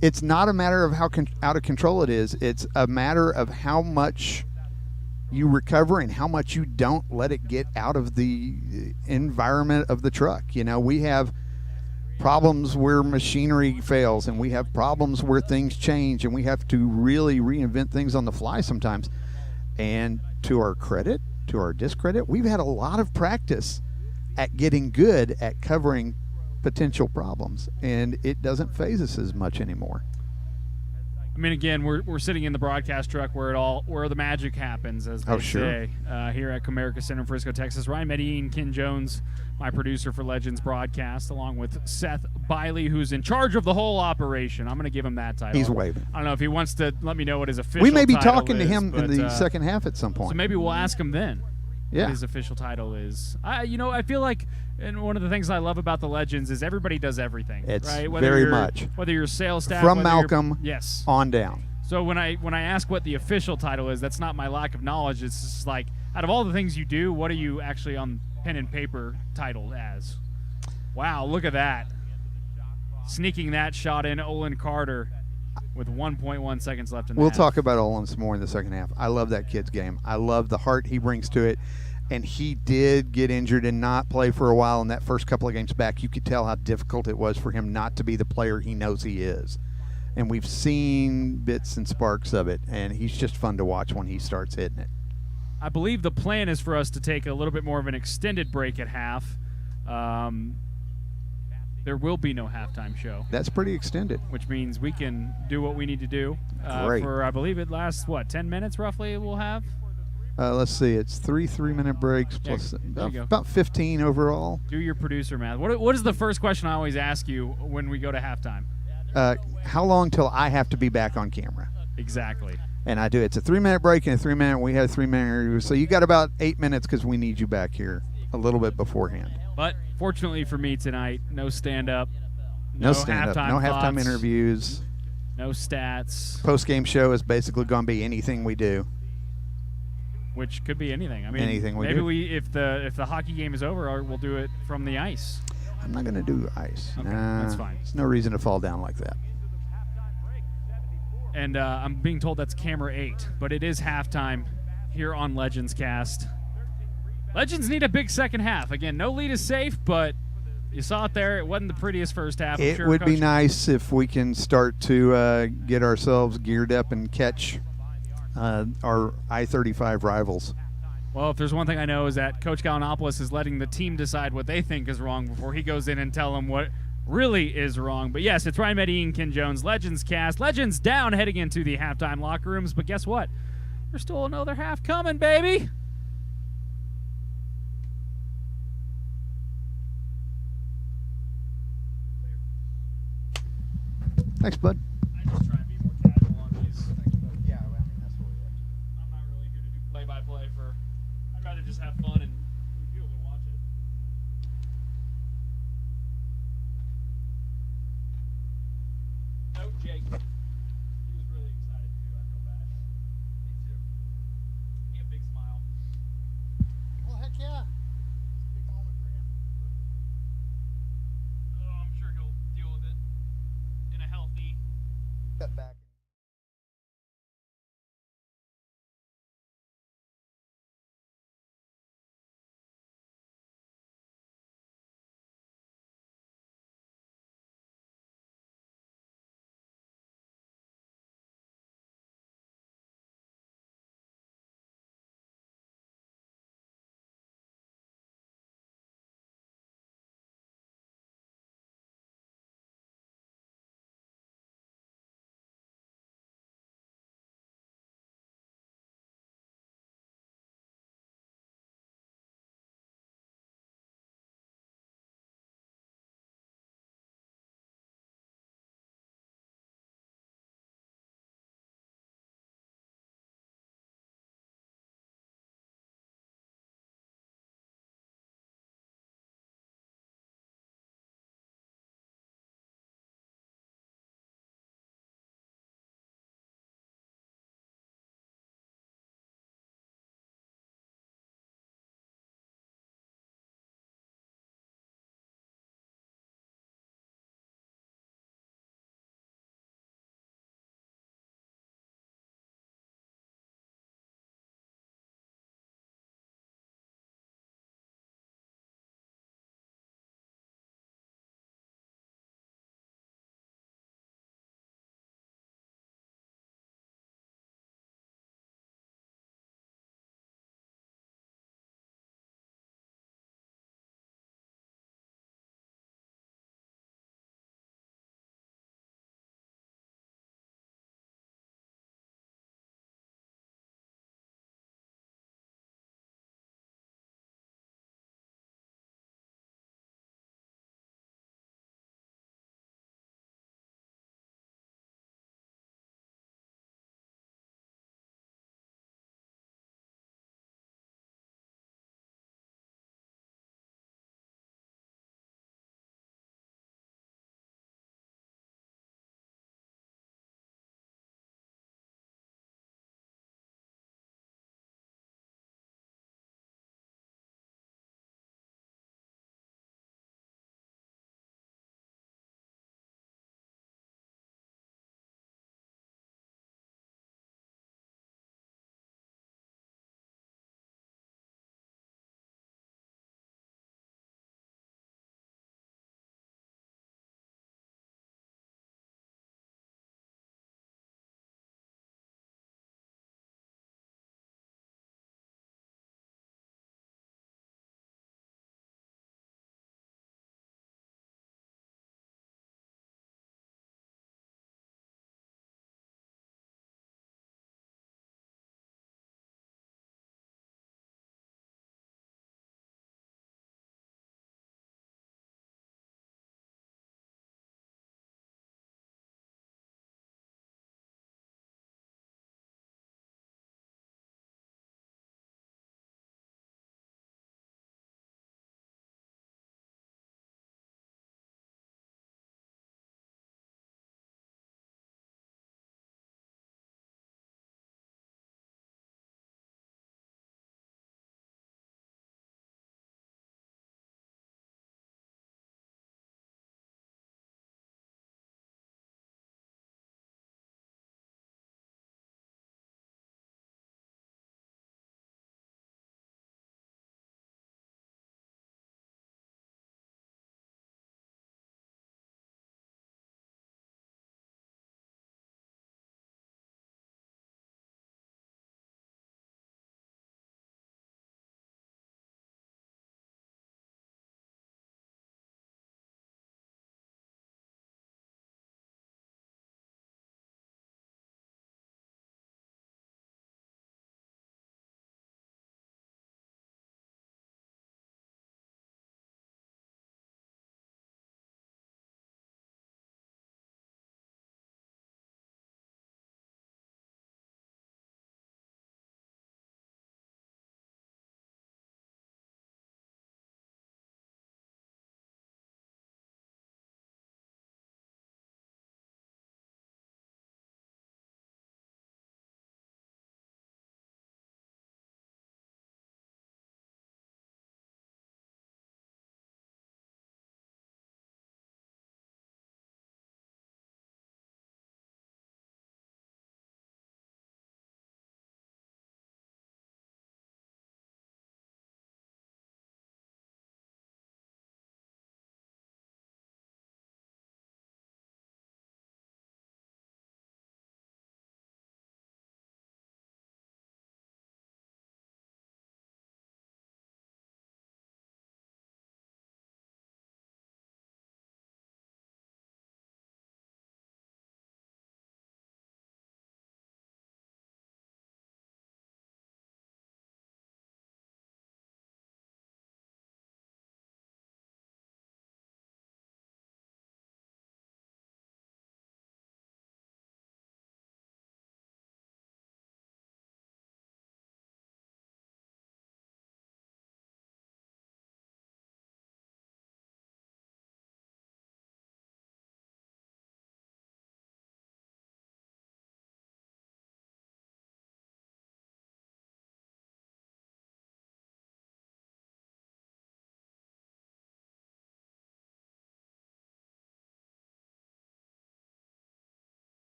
It's not a matter of how out of control it is. It's a matter of how much you recover and how much you don't let it get out of the environment of the truck. You know, we have problems where machinery fails, and we have problems where things change, and we have to really reinvent things on the fly sometimes. And to our credit, to our discredit, we've had a lot of practice at getting good at covering potential problems, and it doesn't faze us as much anymore. I mean, again, we're sitting in the broadcast truck where the magic happens, as they say, here at Comerica Center in Frisco, Texas. Ryan Medellin and Ken Jones, my producer for Legends Broadcast, along with Seth Biley, who's in charge of the whole operation. I'm going to give him that title. He's waving. I don't know if he wants to let me know what his official We may be title talking to is, him but, in the second half at some point. So maybe we'll ask him then. Yeah. what his official title is. I feel like, and one of the things I love about the Legends is everybody does everything. It's right? very much. Whether you're sales staff, From whether you're- Malcolm yes. on down. So when I ask what the official title is, that's not my lack of knowledge. It's just like, out of all the things you do, what are you actually on pen and paper titled as? Wow, look at that. Sneaking that shot in, Olin Carter, with 1.1 seconds left in the We'll half. talk about Olin some more in the second half. I love that kid's game. I love the heart he brings to it. And he did get injured and not play for a while in that first couple of games back. You could tell how difficult it was for him not to be the player he knows he is. And we've seen bits and sparks of it, and he's just fun to watch when he starts hitting it. I believe the plan is for us to take a little bit more of an extended break at half. There will be no halftime show, That's pretty extended. which means we can do what we need to do. Great. For, I believe it lasts, 10 minutes roughly we'll have? Let's see. It's 3 3-minute breaks plus there you go. about 15 overall. Do your producer math. What is the first question I always ask you when we go to halftime? How long till I have to be back on camera? Exactly. And I do. It's a 3-minute break and a 3-minute. We had a 3-minute review. So you got about 8 minutes because we need you back here a little bit beforehand. But fortunately for me tonight, no stand-up, No stand-up, no halftime thoughts, interviews. no stats, Post-game show is basically going to be anything we do. which could be anything. I mean, Anything we maybe do. if the hockey game is over, we'll do it from the ice. I'm not going to do ice. Okay, Nah, that's fine. There's no reason to fall down like that. And I'm being told that's camera 8, but it is halftime here on Legendscast. Legends need a big second half. Again, no lead is safe, but you saw it there. It wasn't the prettiest first half. I'm It sure would be Coach- nice if we can start to get ourselves geared up and catch our I-35 rivals. Well, if there's one thing I know is that Coach Gallinopoulos is letting the team decide what they think is wrong before he goes in and tell them what really is wrong. But yes, it's Ryan Medellin and Ken Jones, Legends Cast. Legends down heading into the halftime locker rooms. But guess what? There's still another half coming, baby. Thanks, bud. I just try and be more casual on these. Yeah, I mean, that's what we have to do. I'm not really here to do play-by-play for. I'd rather just have fun and review it and watch it. No, Jake. He was really excited too. I feel bad. Me too. He had a big smile. Well, heck yeah. It's a big moment for him. Oh, I'm sure he'll deal with it in a healthy. Cut back.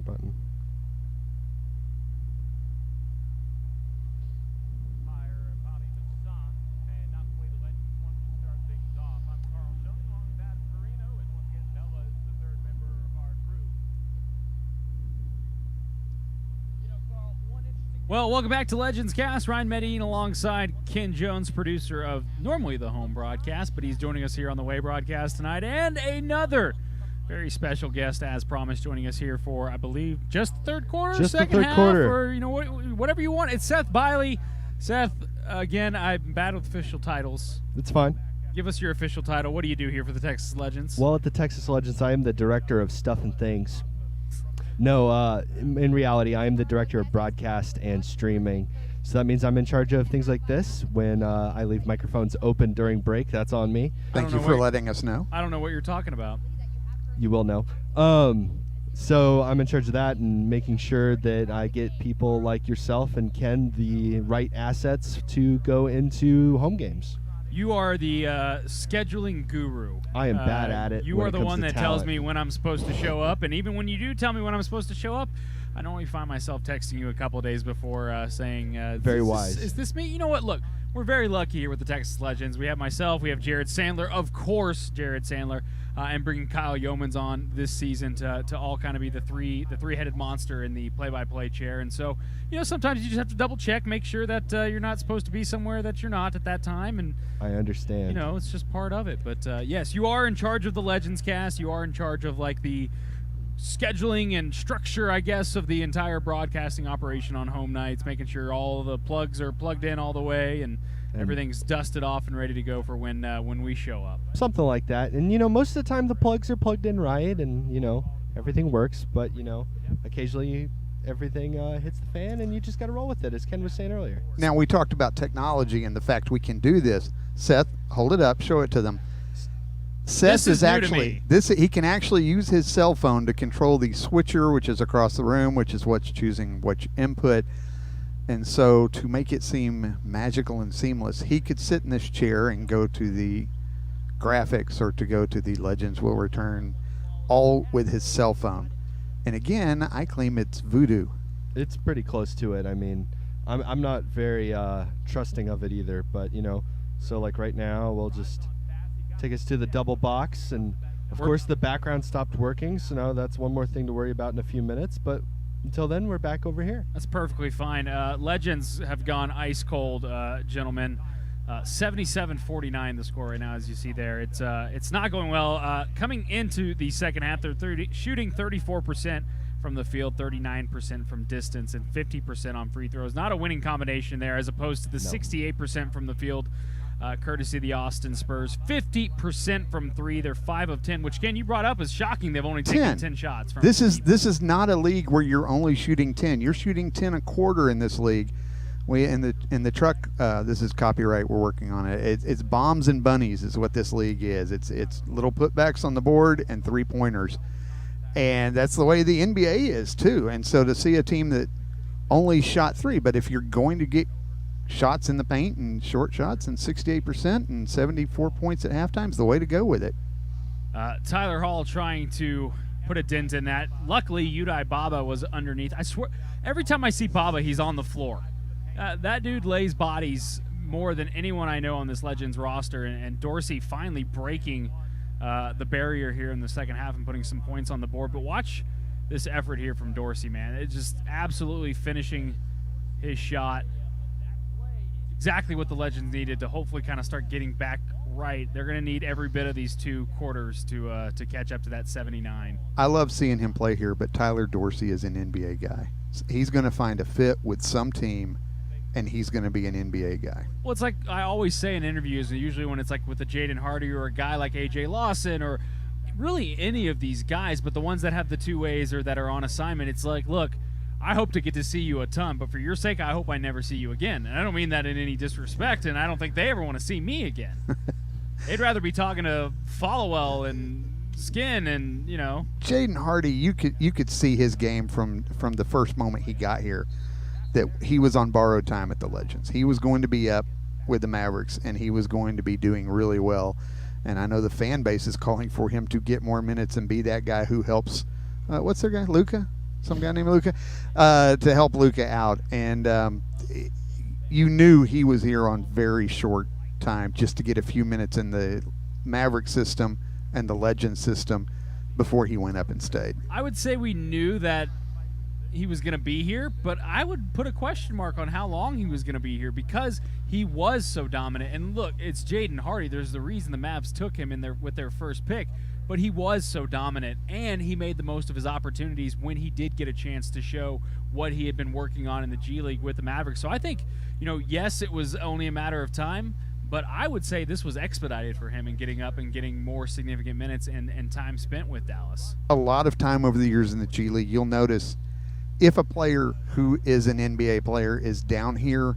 button. Well, welcome back to Legendscast. Ryan Medellin alongside Ken Jones, producer of normally the home broadcast, but he's joining us here on the Way broadcast tonight. And another very special guest, as promised, joining us here for, I believe, just the third quarter, Just the second third half, quarter. or whatever you want. It's Seth Biley. Seth, again, I'm bad with official titles. It's fine. Give us your official title. What do you do here for the Texas Legends? Well, at the Texas Legends, I am the director of stuff and things. No, in reality, I am the director of broadcast and streaming. So that means I'm in charge of things like this. When I leave microphones open during break, that's on me. Thank you for letting us know. I don't know what you're talking about. You will know. So I'm in charge of that and making sure that I get people like yourself and Ken the right assets to go into home games. You are the scheduling guru. I am bad at it You when are it the comes one to that tells talent. me when I'm supposed to show up, and even when you do tell me when I'm supposed to show up, I normally find myself texting you a couple days before saying, Very is wise. Is this me? You know what? Look, we're very lucky here with the Texas Legends. We have myself, we have Jared Sandler, of course, Jared Sandler, and bringing Kyle Yeomans on this season to all kind of be the three-headed monster in the play-by-play chair. And so, sometimes you just have to double check, make sure that you're not supposed to be somewhere that you're not at that time, and I understand. it's just part of it. But yes, you are in charge of the Legends cast. You are in charge of like the scheduling and structure, I guess, of the entire broadcasting operation on home nights, making sure all the plugs are plugged in all the way and everything's dusted off and ready to go for when we show up. Something like that. And, most of the time the plugs are plugged in right and, everything works. But, occasionally everything hits the fan and you just got to roll with it, as Ken was saying earlier. Now, we talked about technology and the fact we can do this. Seth, hold it up, show it to them. Seth is is new to actually me. he can actually use his cell phone to control the switcher, which is across the room, which is what's choosing which input. And so to make it seem magical and seamless, he could sit in this chair and go to the graphics or to go to the Legends Will Return, all with his cell phone. And again, I claim it's voodoo. It's pretty close to it. I mean, I'm not very trusting of it either. But, so like right now we'll just take us to the double box. And, of course, the background stopped working. So now that's one more thing to worry about in a few minutes. But until then, we're back over here. That's perfectly fine. Legends have gone ice cold, gentlemen. 77-49 the score right now, as you see there. It's not going well. Coming into the second half, they're shooting 34% from the field, 39% from distance, and 50% on free throws. Not a winning combination there, as opposed to the 68% from the field, courtesy of the Austin Spurs. 50% from three. They're 5 of 10, which, Ken, you brought up is shocking. They've only taken 10 shots. From This deep. is not a league where you're only shooting 10. You're shooting 10 a quarter in this league. We in the truck. This is copyright. We're working on it. It's bombs and bunnies is what this league is. It's little putbacks on the board and 3-pointers, and that's the way the NBA is too. And so to see a team that only shot 3, but if you're going to get shots in the paint and short shots and 68% and 74 points at halftime is the way to go with it. Tyler Hall trying to put a dent in that. Luckily, Udai Baba was underneath. I swear, every time I see Baba, he's on the floor. That dude lays bodies more than anyone I know on this Legends roster, and Dorsey finally breaking the barrier here in the second half and putting some points on the board. But watch this effort here from Dorsey, man. It's just absolutely finishing his shot. Exactly what the Legends needed to hopefully kind of start getting back right. They're going to need every bit of these 2 quarters to catch up to that 79. I love seeing him play here, but Tyler Dorsey is an NBA guy. He's going to find a fit with some team, and he's going to be an NBA guy. Well, it's like I always say in interviews, and usually when it's like with a Jaden Hardy or a guy like A.J. Lawson or really any of these guys, but the ones that have the 2 ways or that are on assignment, it's like, look, I hope to get to see you a ton, but for your sake, I hope I never see you again. And I don't mean that in any disrespect, and I don't think they ever want to see me again. They'd rather be talking to Followell and Skin and, Jaden Hardy, you could see his game from the first moment he got here, that he was on borrowed time at the Legends. He was going to be up with the Mavericks, and he was going to be doing really well. And I know the fan base is calling for him to get more minutes and be that guy who helps. What's their guy? Luka? some guy named Luca, to help Luca out. And you knew he was here on very short time just to get a few minutes in the Maverick system and the Legend system before he went up and stayed. I would say we knew that he was going to be here, but I would put a question mark on how long he was going to be here because he was so dominant. And look, it's Jaden Hardy. There's the reason the Mavs took him with their first pick, but he was so dominant, and he made the most of his opportunities when he did get a chance to show what he had been working on in the G League with the Mavericks. So I think, yes, it was only a matter of time, but I would say this was expedited for him in getting up and getting more significant minutes and time spent with Dallas. A lot of time over the years in the G League, you'll notice if a player who is an NBA player is down here,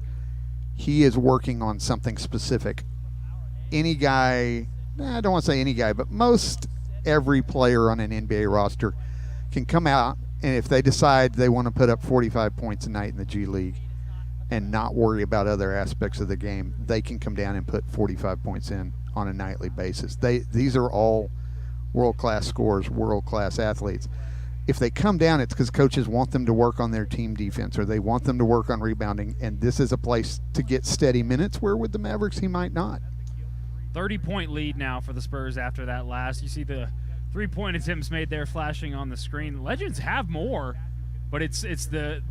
he is working on something specific. Any guy, I don't want to say any guy, but most every player on an NBA roster can come out, and if they decide they want to put up 45 points a night in the G League and not worry about other aspects of the game, they can come down and put 45 points in on a nightly basis. These are all world-class scorers, world-class athletes. If they come down, it's because coaches want them to work on their team defense or they want them to work on rebounding, and this is a place to get steady minutes where with the Mavericks he might not. 30-point lead now for the Spurs after that last. You see the three-point attempts made there flashing on the screen. Legends have more, but it's the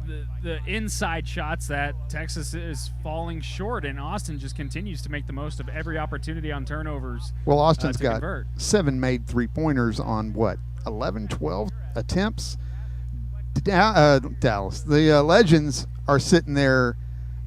inside shots that Texas is falling short, and Austin just continues to make the most of every opportunity on turnovers. Well, Austin's to got convert. 7 made three-pointers on, 11, 12 attempts? Dallas. The Legends are sitting there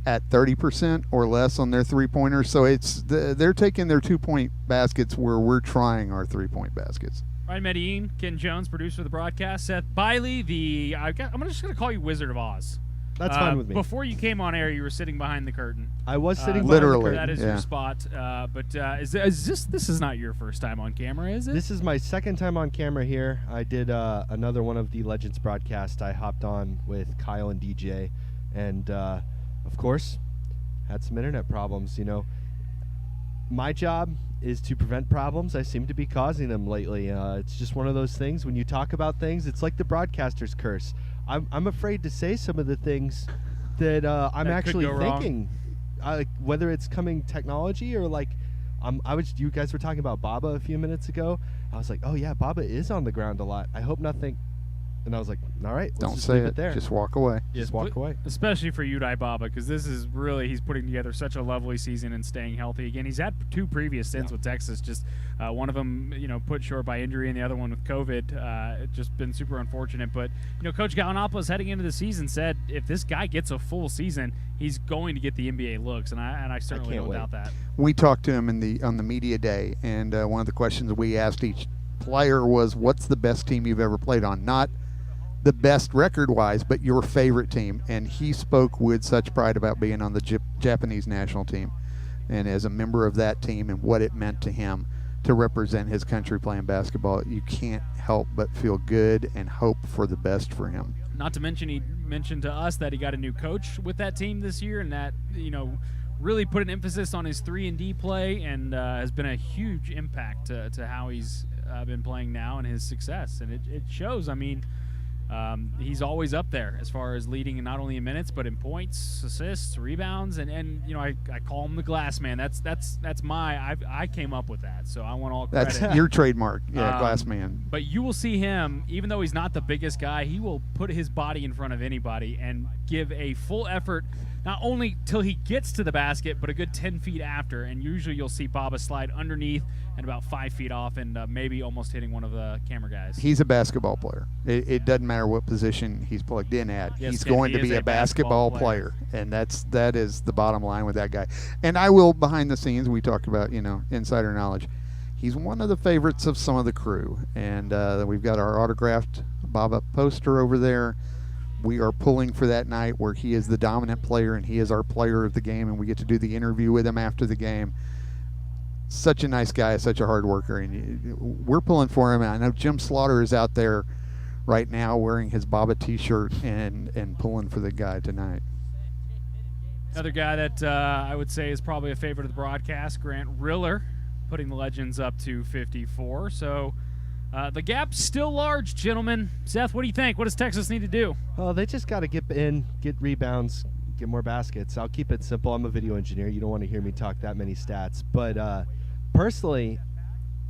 at 30% or less on their three-pointers, so they're taking their 2-point baskets where we're trying our 3-point baskets. Ryan Medellin, Ken Jones, producer of the broadcast. Seth Biley, I'm just going to call you Wizard of Oz. That's fine with me. Before you came on air, you were sitting behind the curtain. I was sitting literally. behind the That is curtain. your spot. But this is not your first time on camera, is it? This is my second time on camera here. I did another one of the Legends broadcasts. I hopped on with Kyle and DJ, and of course, had some internet problems. My job is to prevent problems. I seem to be causing them lately. It's just one of those things. When you talk about things, it's like the broadcaster's curse. I'm afraid to say some of the things that I'm That actually could go wrong. thinking, whether it's coming technology or you guys were talking about Baba a few minutes ago. I was like, oh yeah, Baba is on the ground a lot. I hope nothing. And I was like, all right, let's Don't just say leave it. there. Just walk away. Just walk away. Especially for Udai Baba, because this is really, he's putting together such a lovely season and staying healthy. Again, he's had 2 previous stints with Texas, just one of them, put short by injury, and the other one with COVID. It's just been super unfortunate. But, Coach Gallinopoulos heading into the season said if this guy gets a full season, he's going to get the NBA looks, and I certainly can't don't wait. doubt that. We talked to him on the media day, and one of the questions we asked each player was, what's the best team you've ever played on? Not the best record-wise, but your favorite team. And he spoke with such pride about being on the Japanese national team and as a member of that team and what it meant to him to represent his country playing basketball. You can't help but feel good and hope for the best for him. Not to mention, he mentioned to us that he got a new coach with that team this year, and that, really put an emphasis on his 3-and-D play, and has been a huge impact to how he's been playing now and his success. And it shows. He's always up there as far as leading, not only in minutes but in points, assists, rebounds, and I call him the glass man. That's I came up with that, so I want all credit. That's your trademark, glass man. But you will see him, even though he's not the biggest guy, he will put his body in front of anybody and give a full effort, not only till he gets to the basket, but a good 10 feet after. And usually you'll see Baba slide underneath and about 5 feet off, and maybe almost hitting one of the camera guys. He's a basketball player. It doesn't matter what position he's plugged in at. Yes, He's Ken, going he to is be a a basketball basketball player. player, and that is the bottom line with that guy. And I will, behind the scenes, we talk about insider knowledge. He's one of the favorites of some of the crew, and we've got our autographed Baba poster over there. We are pulling for that night where he is the dominant player and he is our player of the game, and we get to do the interview with him after the game. Such a nice guy, such a hard worker, and we're pulling for him. And I know Jim Slaughter is out there right now wearing his Baba t-shirt and pulling for the guy tonight. Another guy that I would say is probably a favorite of the broadcast, Grant Riller, putting the Legends up to 54. So The gap's still large, gentlemen. Seth, what do you think? What does Texas need to do? Oh, they just got to get in, get rebounds, get more baskets. I'll keep it simple. I'm a video engineer. You don't want to hear me talk that many stats. But personally,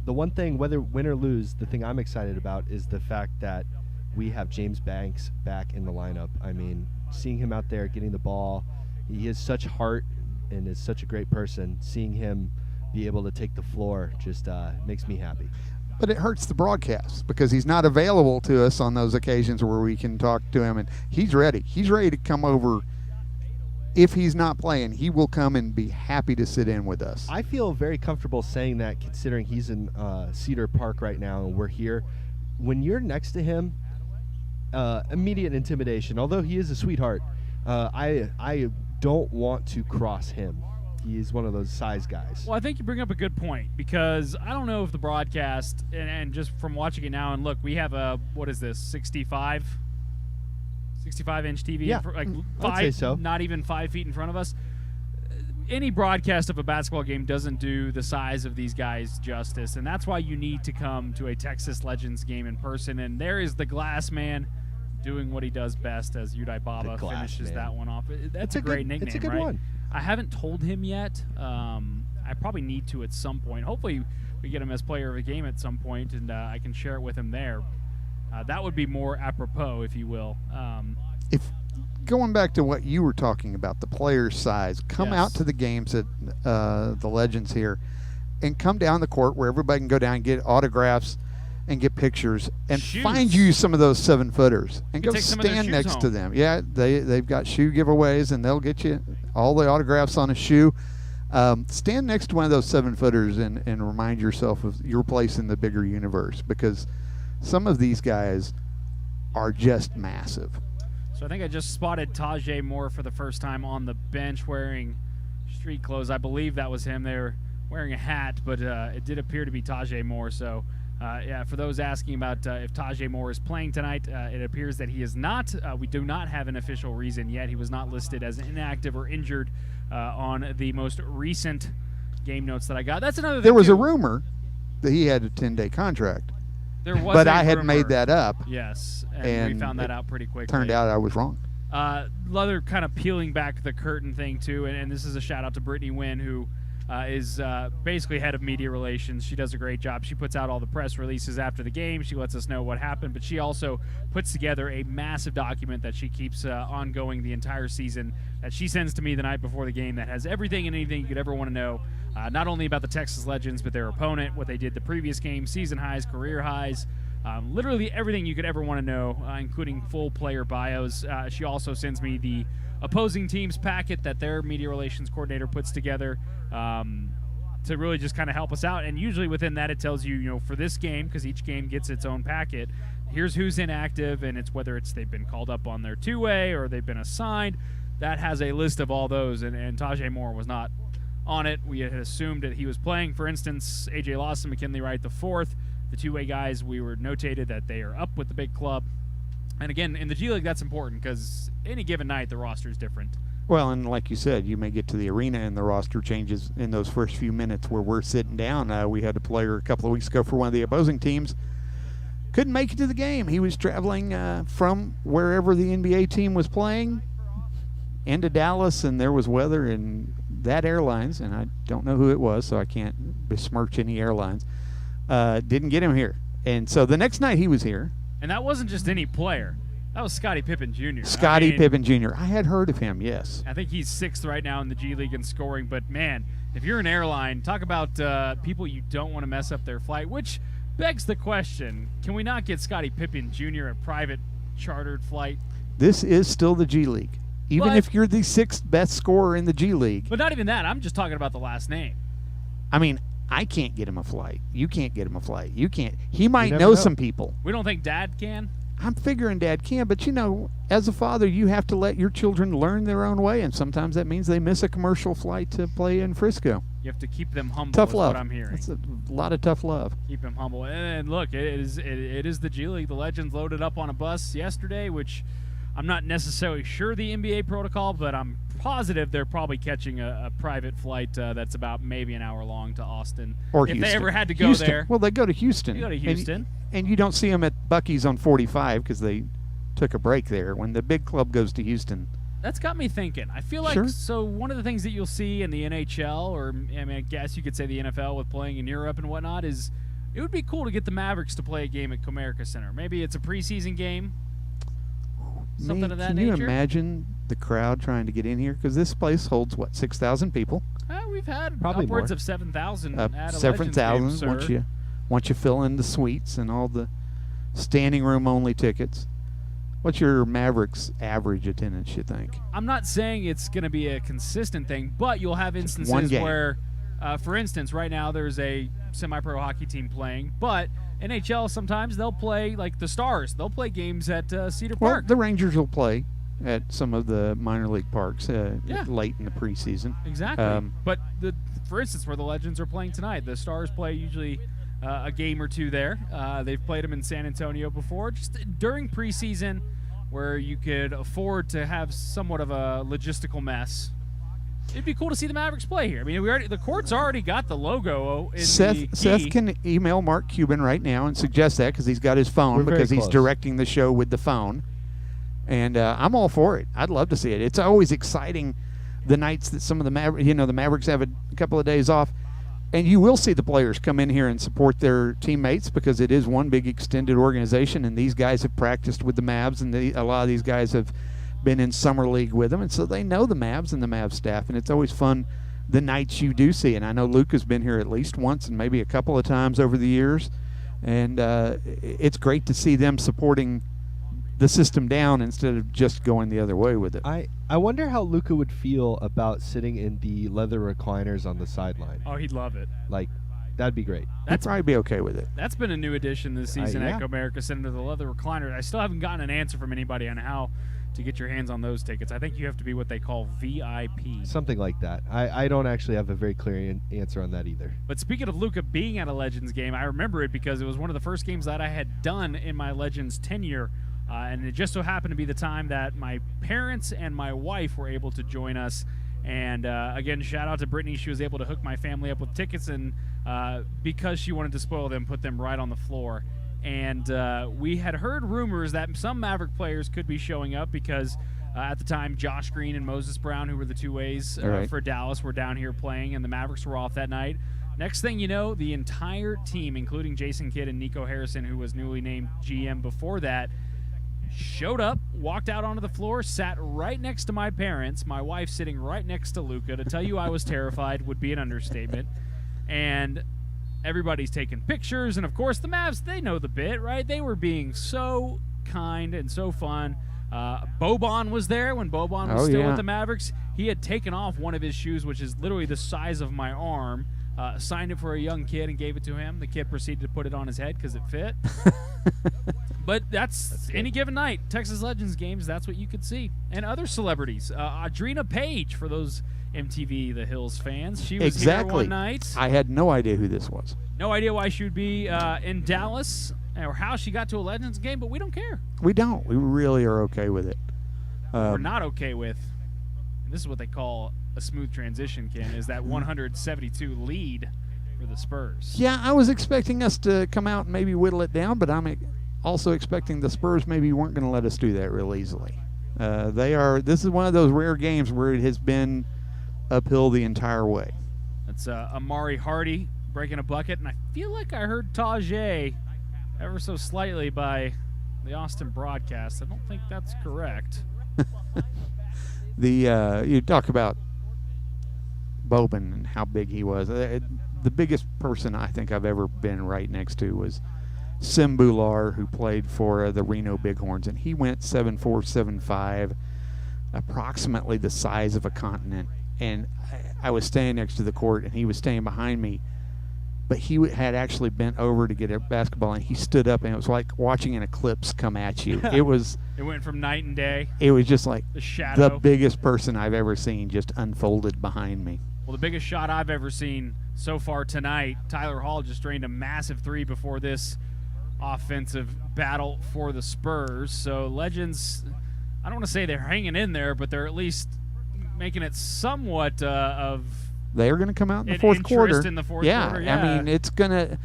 the one thing, whether win or lose, the thing I'm excited about is the fact that we have James Banks back in the lineup. I mean, seeing him out there getting the ball, he has such heart and is such a great person. Seeing him be able to take the floor just makes me happy. But it hurts the broadcast because he's not available to us on those occasions where we can talk to him. And he's ready. He's ready to come over. If he's not playing, he will come and be happy to sit in with us. I feel very comfortable saying that, considering he's in Cedar Park right now and we're here. When you're next to him, immediate intimidation. Although he is a sweetheart, I don't want to cross him. He's one of those size guys. Well, I think you bring up a good point because I don't know if the broadcast, and just from watching it now, and look, we have a, what is this, 65-inch TV? Yeah, like I'd say so. Not even 5 feet in front of us. Any broadcast of a basketball game doesn't do the size of these guys justice, and that's why you need to come to a Texas Legends game in person. And there is the Glass Man doing what he does best as Udai Baba finishes that one off. That's a great nickname, It's a good right? one. I haven't told him yet. I probably need to at some point. Hopefully we get him as player of the game at some point, and I can share it with him there. That would be more apropos, if you will. If going back to what you were talking about, the player size, come Yes. out to the games at the Legends here and come down the court where everybody can go down and get autographs and get pictures and Shoes. find you some of those 7-footers and You go take some of their stand shoes next to home. them. Yeah, they've got shoe giveaways and they'll get you all the autographs on a shoe. Stand next to one of those 7-footers and remind yourself of your place in the bigger universe, because some of these guys are just massive. So I think I just spotted Tajay Moore for the first time on the bench wearing street clothes. I believe that was him. They were wearing a hat, but it did appear to be Tajay Moore. So, yeah, for those asking about if Tajay Moore is playing tonight, it appears that he is not. We do not have an official reason yet. He was not listed as inactive or injured on the most recent game notes that I got. That's another thing. There was a too. rumor that he had a 10-day contract, There was but a I had rumor. made that up. Yes, and we And found that it out pretty quickly. Turned out I was wrong. Other kind of peeling back the curtain thing too, and this is a shout out to Brittany Wynn, who is basically head of media relations. She does a great job. She puts out all the press releases after the game. She lets us know what happened, but she also puts together a massive document that she keeps ongoing the entire season that she sends to me the night before the game that has everything and anything you could ever want to know, not only about the Texas Legends, but their opponent, what they did the previous game, season highs, career highs, literally everything you could ever want to know, including full player bios. She also sends me the opposing team's packet that their media relations coordinator puts together to really just kind of help us out. And usually within that, it tells you, for this game, because each game gets its own packet, here's who's inactive, and it's whether they've been called up on their two-way or they've been assigned. That has a list of all those, and Tajay Moore was not on it. We had assumed that he was playing. For instance, A.J. Lawson, McKinley Wright the fourth, the two-way guys, we were notated that they are up with the big club. And again, in the G League, that's important because any given night, the roster is different. Well, and like you said, you may get to the arena and the roster changes in those first few minutes where we're sitting down. We had a player a couple of weeks ago for one of the opposing teams. Couldn't make it to the game. He was traveling from wherever the NBA team was playing into Dallas, and there was weather in that airlines, and I don't know who it was, so I can't besmirch any airlines. Didn't get him here. And so the next night he was here. And that wasn't just any player. That was Scottie Pippen Jr. Scottie Pippen Jr. I had heard of him, yes. I think he's sixth right now in the G League in scoring. But, man, if you're an airline, talk about people you don't want to mess up their flight, which begs the question, can we not get Scottie Pippen Jr. a private chartered flight? This is still the G League. Even But- if you're the sixth best scorer in the G League. But not even that. I'm just talking about the last name. I mean, I can't get him a flight. You can't get him a flight. You can't. He might never know know. some people. We don't think Dad can? I'm figuring Dad can, but as a father, you have to let your children learn their own way, and sometimes that means they miss a commercial flight to play in Frisco. You have to keep them humble. Tough is love. What I'm hearing. It's a lot of tough love. Keep them humble. And look, it is the G League. The Legends loaded up on a bus yesterday, which I'm not necessarily sure the NBA protocol, but I'm positive they're probably catching a private flight that's about maybe an hour long to Austin. Or if Houston. they ever had to go Houston. there. Well, they go to Houston. You go to And- Houston. And you don't see them at Buc-ee's on 45 because they took a break there. When the big club goes to Houston, That's got me thinking. I feel like Sure. so one of the things that you'll see in the NHL, or I mean, I guess you could say the NFL with playing in Europe and whatnot, is it would be cool to get the Mavericks to play a game at Comerica Center. Maybe it's a preseason game, something Man, of that can nature. you imagine the crowd trying to get in here? Because this place holds, what, 6,000 people? We've had Probably upwards more. of 7,000 at a Several Legends game, thousand sir. once you fill in the suites and all the standing room only tickets. What's your Mavericks average attendance, you think? I'm not saying it's going to be a consistent thing, but you'll have one instances game. where, for instance, right now there's a semi-pro hockey team playing, but NHL sometimes they'll play like the Stars. They'll play games at Cedar Well, Park. the Rangers will play at some of the minor league parks Yeah. late in the preseason. Exactly. But for instance, where the Legends are playing tonight, the Stars play usually a game or two there. They've played them in San Antonio before, just during preseason, where you could afford to have somewhat of a logistical mess. It'd be cool to see the Mavericks play here. I mean, the court's already got the logo in the Seth key. can email Mark Cuban right now and suggest that because he's got his phone We're very because he's close. directing the show with the phone. And I'm all for it. I'd love to see it. It's always exciting the nights that some of the the Mavericks have a couple of days off. And you will see the players come in here and support their teammates because it is one big extended organization, and these guys have practiced with the Mavs, and a lot of these guys have been in summer league with them, and so they know the Mavs and the Mavs staff, and it's always fun the nights you do see. And I know Luke has been here at least once and maybe a couple of times over the years, and it's great to see them supporting the system down instead of just going the other way with it. I wonder how Luca would feel about sitting in the leather recliners on the sideline. Oh, he'd love it. Like, that'd be great. I'd probably be okay with it. That's been a new addition this season yeah. at Comerica Center, the leather recliner. I still haven't gotten an answer from anybody on how to get your hands on those tickets. I think you have to be what they call VIP. Something like that. I don't actually have a very clear answer on that either. But speaking of Luca being at a Legends game, I remember it because it was one of the first games that I had done in my Legends tenure. And it just so happened to be the time that my parents and my wife were able to join us. And again, shout out to Brittany. She was able to hook my family up with tickets, and because she wanted to spoil them, put them right on the floor. And we had heard rumors that some Maverick players could be showing up because at the time, Josh Green and Moses Brown, who were the two-ways Right. for Dallas, were down here playing, and the Mavericks were off that night. Next thing you know, the entire team, including Jason Kidd and Nico Harrison, who was newly named GM before that, showed up, walked out onto the floor, sat right next to my parents, my wife sitting right next to Luca. To tell you I was terrified would be an understatement. And everybody's taking pictures, and of course the Mavs, they know the bit, right? They were being so kind and so fun. Boban was there when Boban was still with the Mavericks. He had taken off one of his shoes, which is literally the size of my arm, signed it for a young kid and gave it to him. The kid proceeded to put it on his head because it fit. But that's any given night. Texas Legends games, that's what you could see. And other celebrities. Adrena Page, for those MTV The Hills fans. She was here one night. I had no idea who this was. No idea why she would be in Dallas or how she got to a Legends game, but we don't care. We don't. We really are okay with it. We're not okay with, and this is what they call a smooth transition, Ken, is that 172 lead for the Spurs. Yeah, I was expecting us to come out and maybe whittle it down, but I'm also expecting the Spurs maybe weren't going to let us do that real easily. This is one of those rare games where it has been uphill the entire way. That's Amari Hardy breaking a bucket, and I feel like I heard Tajay ever so slightly by the Austin broadcast. I don't think that's correct. You talk about Boban and how big he was. The biggest person I think I've ever been right next to was Sim Bular, who played for the Reno Bighorns, and he went 7'4", 7'5", approximately the size of a continent. And I was standing next to the court, and he was standing behind me, but he had actually bent over to get a basketball, and he stood up, and it was like watching an eclipse come at you. It was went from night and day. It was just like the shadow. The biggest person I've ever seen just unfolded behind me. Well, the biggest shot I've ever seen so far tonight, Tyler Hall just drained a massive three before this offensive battle for the Spurs. So Legends, I don't want to say they're hanging in there, but they're at least making it somewhat of They're going to come out in the an fourth interest quarter. in the fourth yeah, quarter. I mean, it's going to.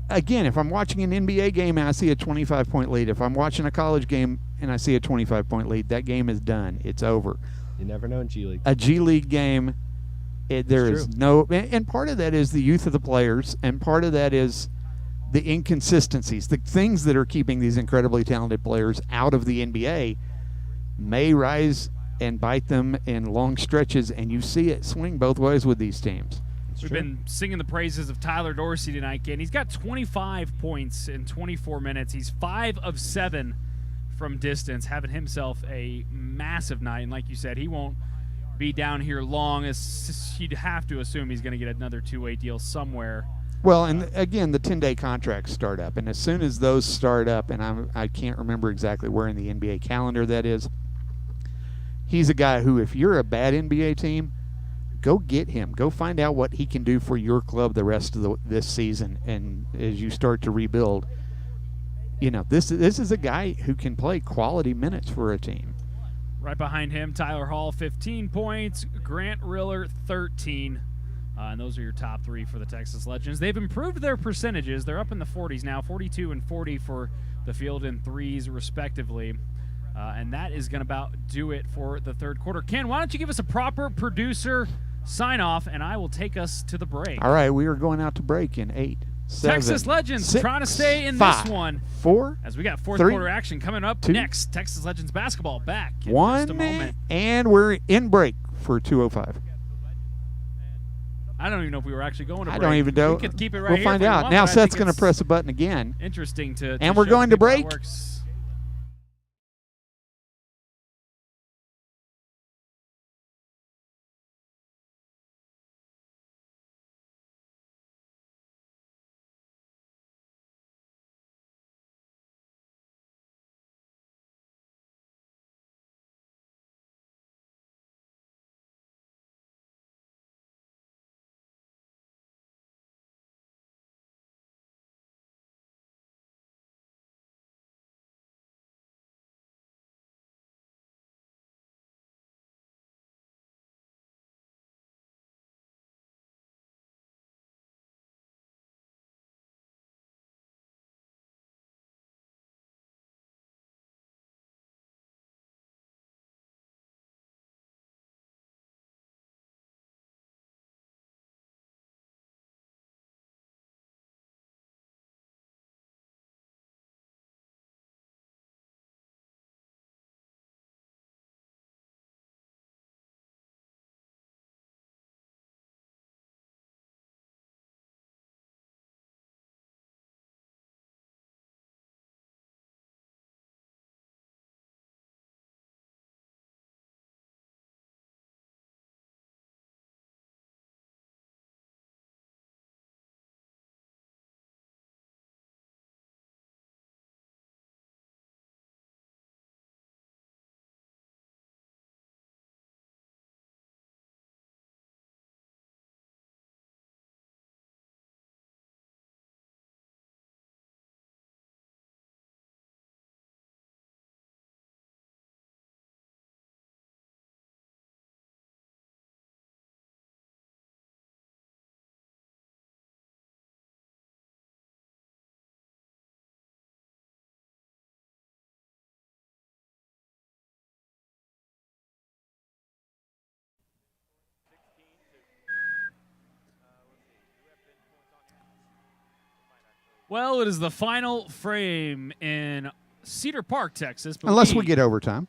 Again, if I'm watching an NBA game and I see a 25-point lead, if I'm watching a college game and I see a 25-point lead, that game is done. It's over. You never know in G League. A G League game, there is true. no, and part of that is the youth of the players, and part of that is the inconsistencies, the things that are keeping these incredibly talented players out of the NBA may rise and bite them in long stretches, and you see it swing both ways with these teams. We've been singing the praises of Tyler Dorsey tonight, Ken. He's got 25 points in 24 minutes. He's 5 of 7 from distance, having himself a massive night. And like you said, he won't be down here long. You'd have to assume he's going to get another two-way deal somewhere. Well, and again, the 10-day contracts start up, and as soon as those start up, and I can't remember exactly where in the NBA calendar that is, he's a guy who, if you're a bad NBA team, go get him. Go find out what he can do for your club the rest of this season, and as you start to rebuild, this is a guy who can play quality minutes for a team. Right behind him, Tyler Hall, 15 points. Grant Riller, 13. And those are your top three for the Texas Legends. They've improved their percentages. They're up in the 40s now, 42 and 40 for the field and threes, respectively. And that is going to about do it for the third quarter. Ken, why don't you give us a proper producer sign-off, and I will take us to the break. All right, we are going out to break in 8, 7, Texas Legends 6, trying to stay in 5, this one. 4, As we got fourth 3, quarter action coming up 2, next. Texas Legends basketball back in 1, just a moment. and we're in break for 2:05. I don't even know if we were actually going to break. I don't even know. We could keep it right we'll here find if we out. want, Now but I Seth's think going to it's press a button again. Interesting to And we're show going to people how it break. works. Well, it is the final frame in Cedar Park, Texas. But Unless we get overtime.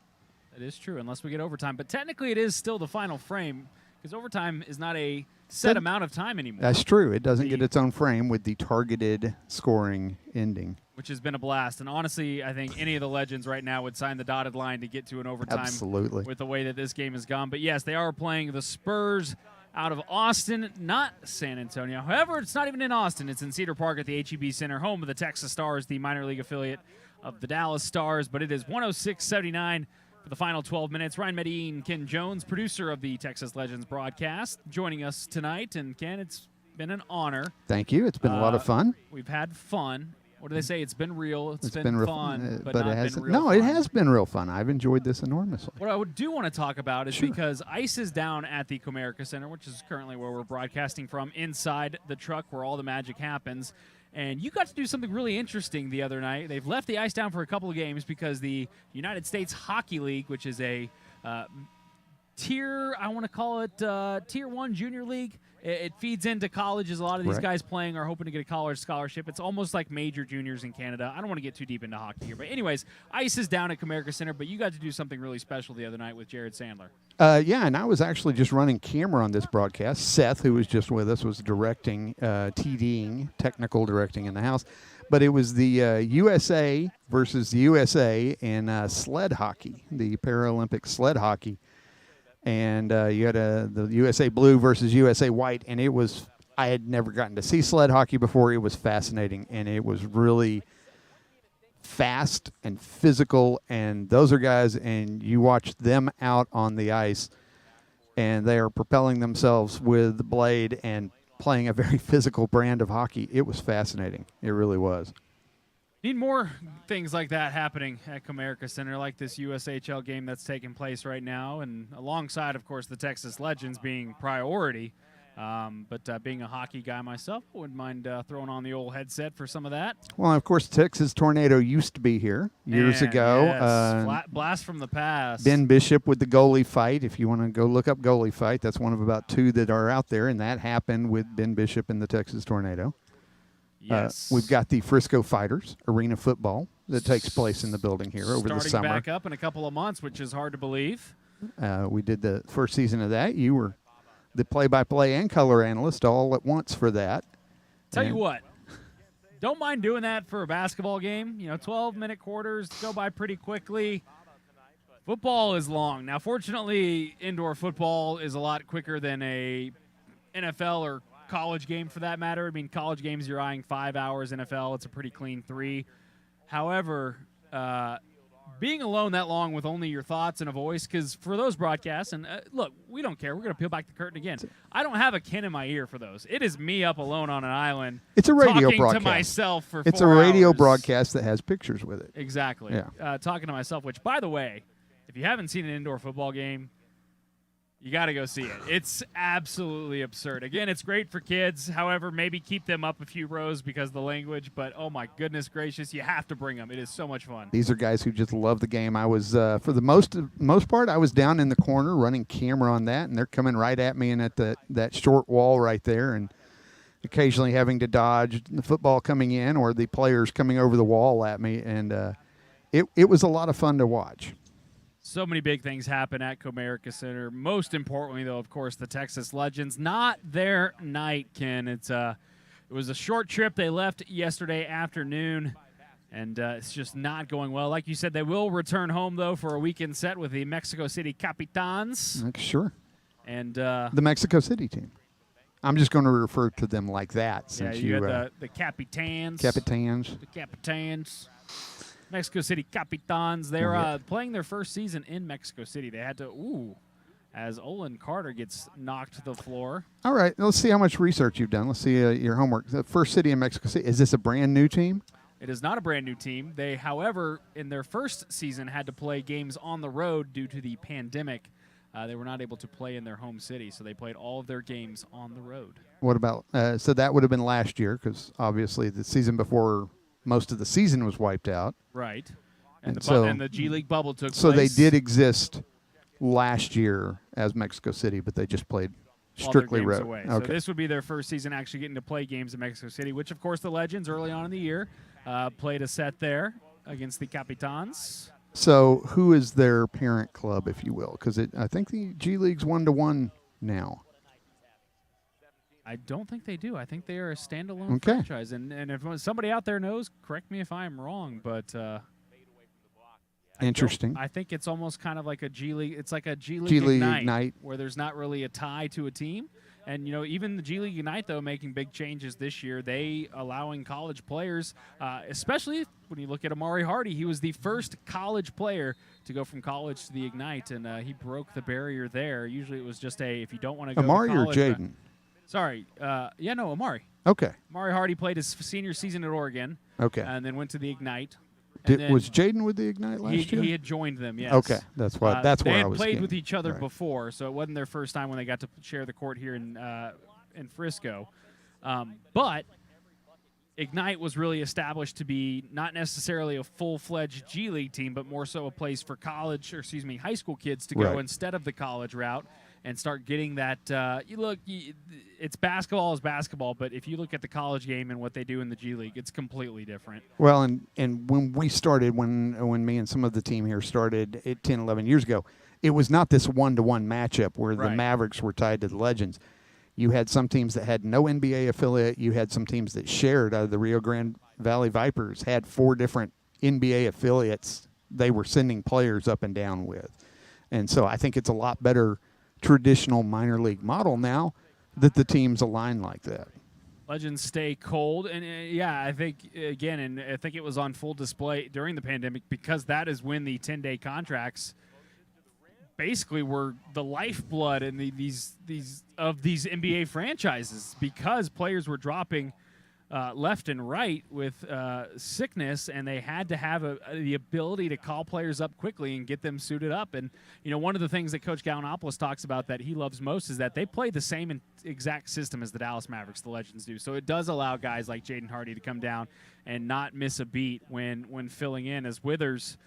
That is true, unless we get overtime. But technically it is still the final frame because overtime is not a set amount of time anymore. That's true. It doesn't get its own frame with the targeted scoring ending. Which has been a blast. And honestly, I think any of the Legends right now would sign the dotted line to get to an overtime. Absolutely. With the way that this game has gone. But yes, they are playing the Spurs out of Austin, not San Antonio. However, it's not even in Austin. It's in Cedar Park at the HEB Center, home of the Texas Stars, the minor league affiliate of the Dallas Stars. But it is 106-79 for the final 12 minutes. Ryan Medellin and Ken Jones, producer of the Texas Legends broadcast, joining us tonight. And Ken, it's been an honor. Thank you. It's been a lot of fun. We've had fun. what do they say? It's been real. It's been real fun, but it not hasn't. been real No, fun. it has been real fun. I've enjoyed this enormously. What I do want to talk about is Sure. because ice is down at the Comerica Center, which is currently where we're broadcasting from, inside the truck where all the magic happens. And you got to do something really interesting the other night. They've left the ice down for a couple of games because the United States Hockey League, which is a tier, I want to call it Tier 1 Junior League. It feeds into colleges. A lot of these Right. guys playing are hoping to get a college scholarship. It's almost like major juniors in Canada. I don't want to get too deep into hockey here. But anyways, ice is down at Comerica Center, but you got to do something really special the other night with Jared Sandler. Yeah, and I was actually just running camera on this broadcast. Seth, who was just with us, was directing, TDing, technical directing in the house. But it was the USA versus the USA in sled hockey, the Paralympic sled hockey. And you had the USA Blue versus USA White, and it was, I had never gotten to see sled hockey before. It was fascinating, and it was really fast and physical, and those are guys, and you watch them out on the ice, and they are propelling themselves with the blade and playing a very physical brand of hockey. It was fascinating. It really was. Need more things like that happening at Comerica Center, like this USHL game that's taking place right now, and alongside, of course, the Texas Legends being priority. But being a hockey guy myself, I wouldn't mind throwing on the old headset for some of that. Well, of course, Texas Tornado used to be here years Man, ago. yes. Blast from the past. Ben Bishop with the goalie fight. If you want to go look up goalie fight, that's one of about two that are out there, and that happened with Ben Bishop and the Texas Tornado. Yes. We've got the Frisco Fighters arena football that takes place in the building here over the Starting summer. back up in a couple of months, which is hard to believe. We did the first season of that. You were the play-by-play and color analyst all at once for that. Tell you And- what, don't mind doing that for a basketball game. 12-minute quarters go by pretty quickly. Football is long. Now, fortunately, indoor football is a lot quicker than a NFL or college game for that matter. I mean, college games, you're eyeing 5 hours. NFL, it's a pretty clean 3. However, being alone that long with only your thoughts and a voice, because for those broadcasts, and look, we don't care. We're going to peel back the curtain again. I don't have a Ken in my ear for those. It is me up alone on an island. It's a radio talking broadcast. to myself for It's 4 a radio hours. broadcast that has pictures with it. Exactly. Yeah. Talking to myself, which, by the way, if you haven't seen an indoor football game, you got to go see it. It's absolutely absurd. Again, it's great for kids. However, maybe keep them up a few rows because of the language. But, oh, my goodness gracious, you have to bring them. It is so much fun. These are guys who just love the game. I was, for the most part, I was down in the corner running camera on that, and they're coming right at me and at that short wall right there, and occasionally having to dodge the football coming in or the players coming over the wall at me. And it was a lot of fun to watch. So many big things happen at Comerica Center. Most importantly, though, of course, the Texas Legends. Not their night, Ken. It was a short trip. They left yesterday afternoon, and it's just not going well. Like you said, they will return home, though, for a weekend set with the Mexico City Capitans. Sure. And the Mexico City team. I'm just going to refer to them like that since you got the Capitans. Capitans. The Capitans. Mexico City Capitans. They're playing their first season in Mexico City. They had to, as Olin Carter gets knocked to the floor. All right, let's see how much research you've done. Let's see your homework. The first city in Mexico City. Is this a brand new team? It is not a brand new team. They, however, in their first season had to play games on the road due to the pandemic. They were not able to play in their home city, so they played all of their games on the road. What about, so that would have been last year because obviously the season before most of the season was wiped out. Right. And the G League bubble took place. So they did exist last year as Mexico City, but they just played all strictly their games road. away. Okay. So this would be their first season actually getting to play games in Mexico City, which, of course, the Legends early on in the year played a set there against the Capitans. So who is their parent club, if you will? Because I think the G League's 1-1 now. I don't think they do. I think they are a standalone Okay. franchise. And if somebody out there knows, correct me if I'm wrong, but Interesting. I think it's almost kind of like a G League. It's like a G League, G League Ignite where there's not really a tie to a team. And, even the G League Ignite, though, making big changes this year, they allowing college players, especially when you look at Amari Hardy, he was the first college player to go from college to the Ignite, and he broke the barrier there. Usually it was just if you don't want to go Amari to or college. Jaden? Sorry. Amari. Okay. Amari Hardy played his senior season at Oregon. Okay. And then went to the Ignite. And then Was Jaden with the Ignite last year? he had joined them, yes. Okay, that's why. That's they where had I was. played getting- with each other right. before, so it wasn't their first time when they got to share the court here in Frisco. But Ignite was really established to be not necessarily a full-fledged G League team, but more so a place for high school kids to go Right. instead of the college route and start getting that. It's basketball is basketball, but if you look at the college game and what they do in the G League, it's completely different. Well, and when we started, when me and some of the team here started 10, 11 years ago, it was not this one-to-one matchup where the Right. Mavericks were tied to the Legends. You had some teams that had no NBA affiliate. You had some teams that shared. The Rio Grande Valley Vipers had 4 different NBA affiliates they were sending players up and down with. And so I think it's a lot better traditional minor league model now that the teams align like that. Legends stay cold, and I think I think it was on full display during the pandemic because that is when the 10-day contracts basically were the lifeblood in these NBA franchises because players were dropping left and right with sickness, and they had to have the ability to call players up quickly and get them suited up. And one of the things that Coach Gallinopoulos talks about that he loves most is that they play the same exact system as the Dallas Mavericks, the Legends do. So it does allow guys like Jaden Hardy to come down and not miss a beat when filling in, as Withers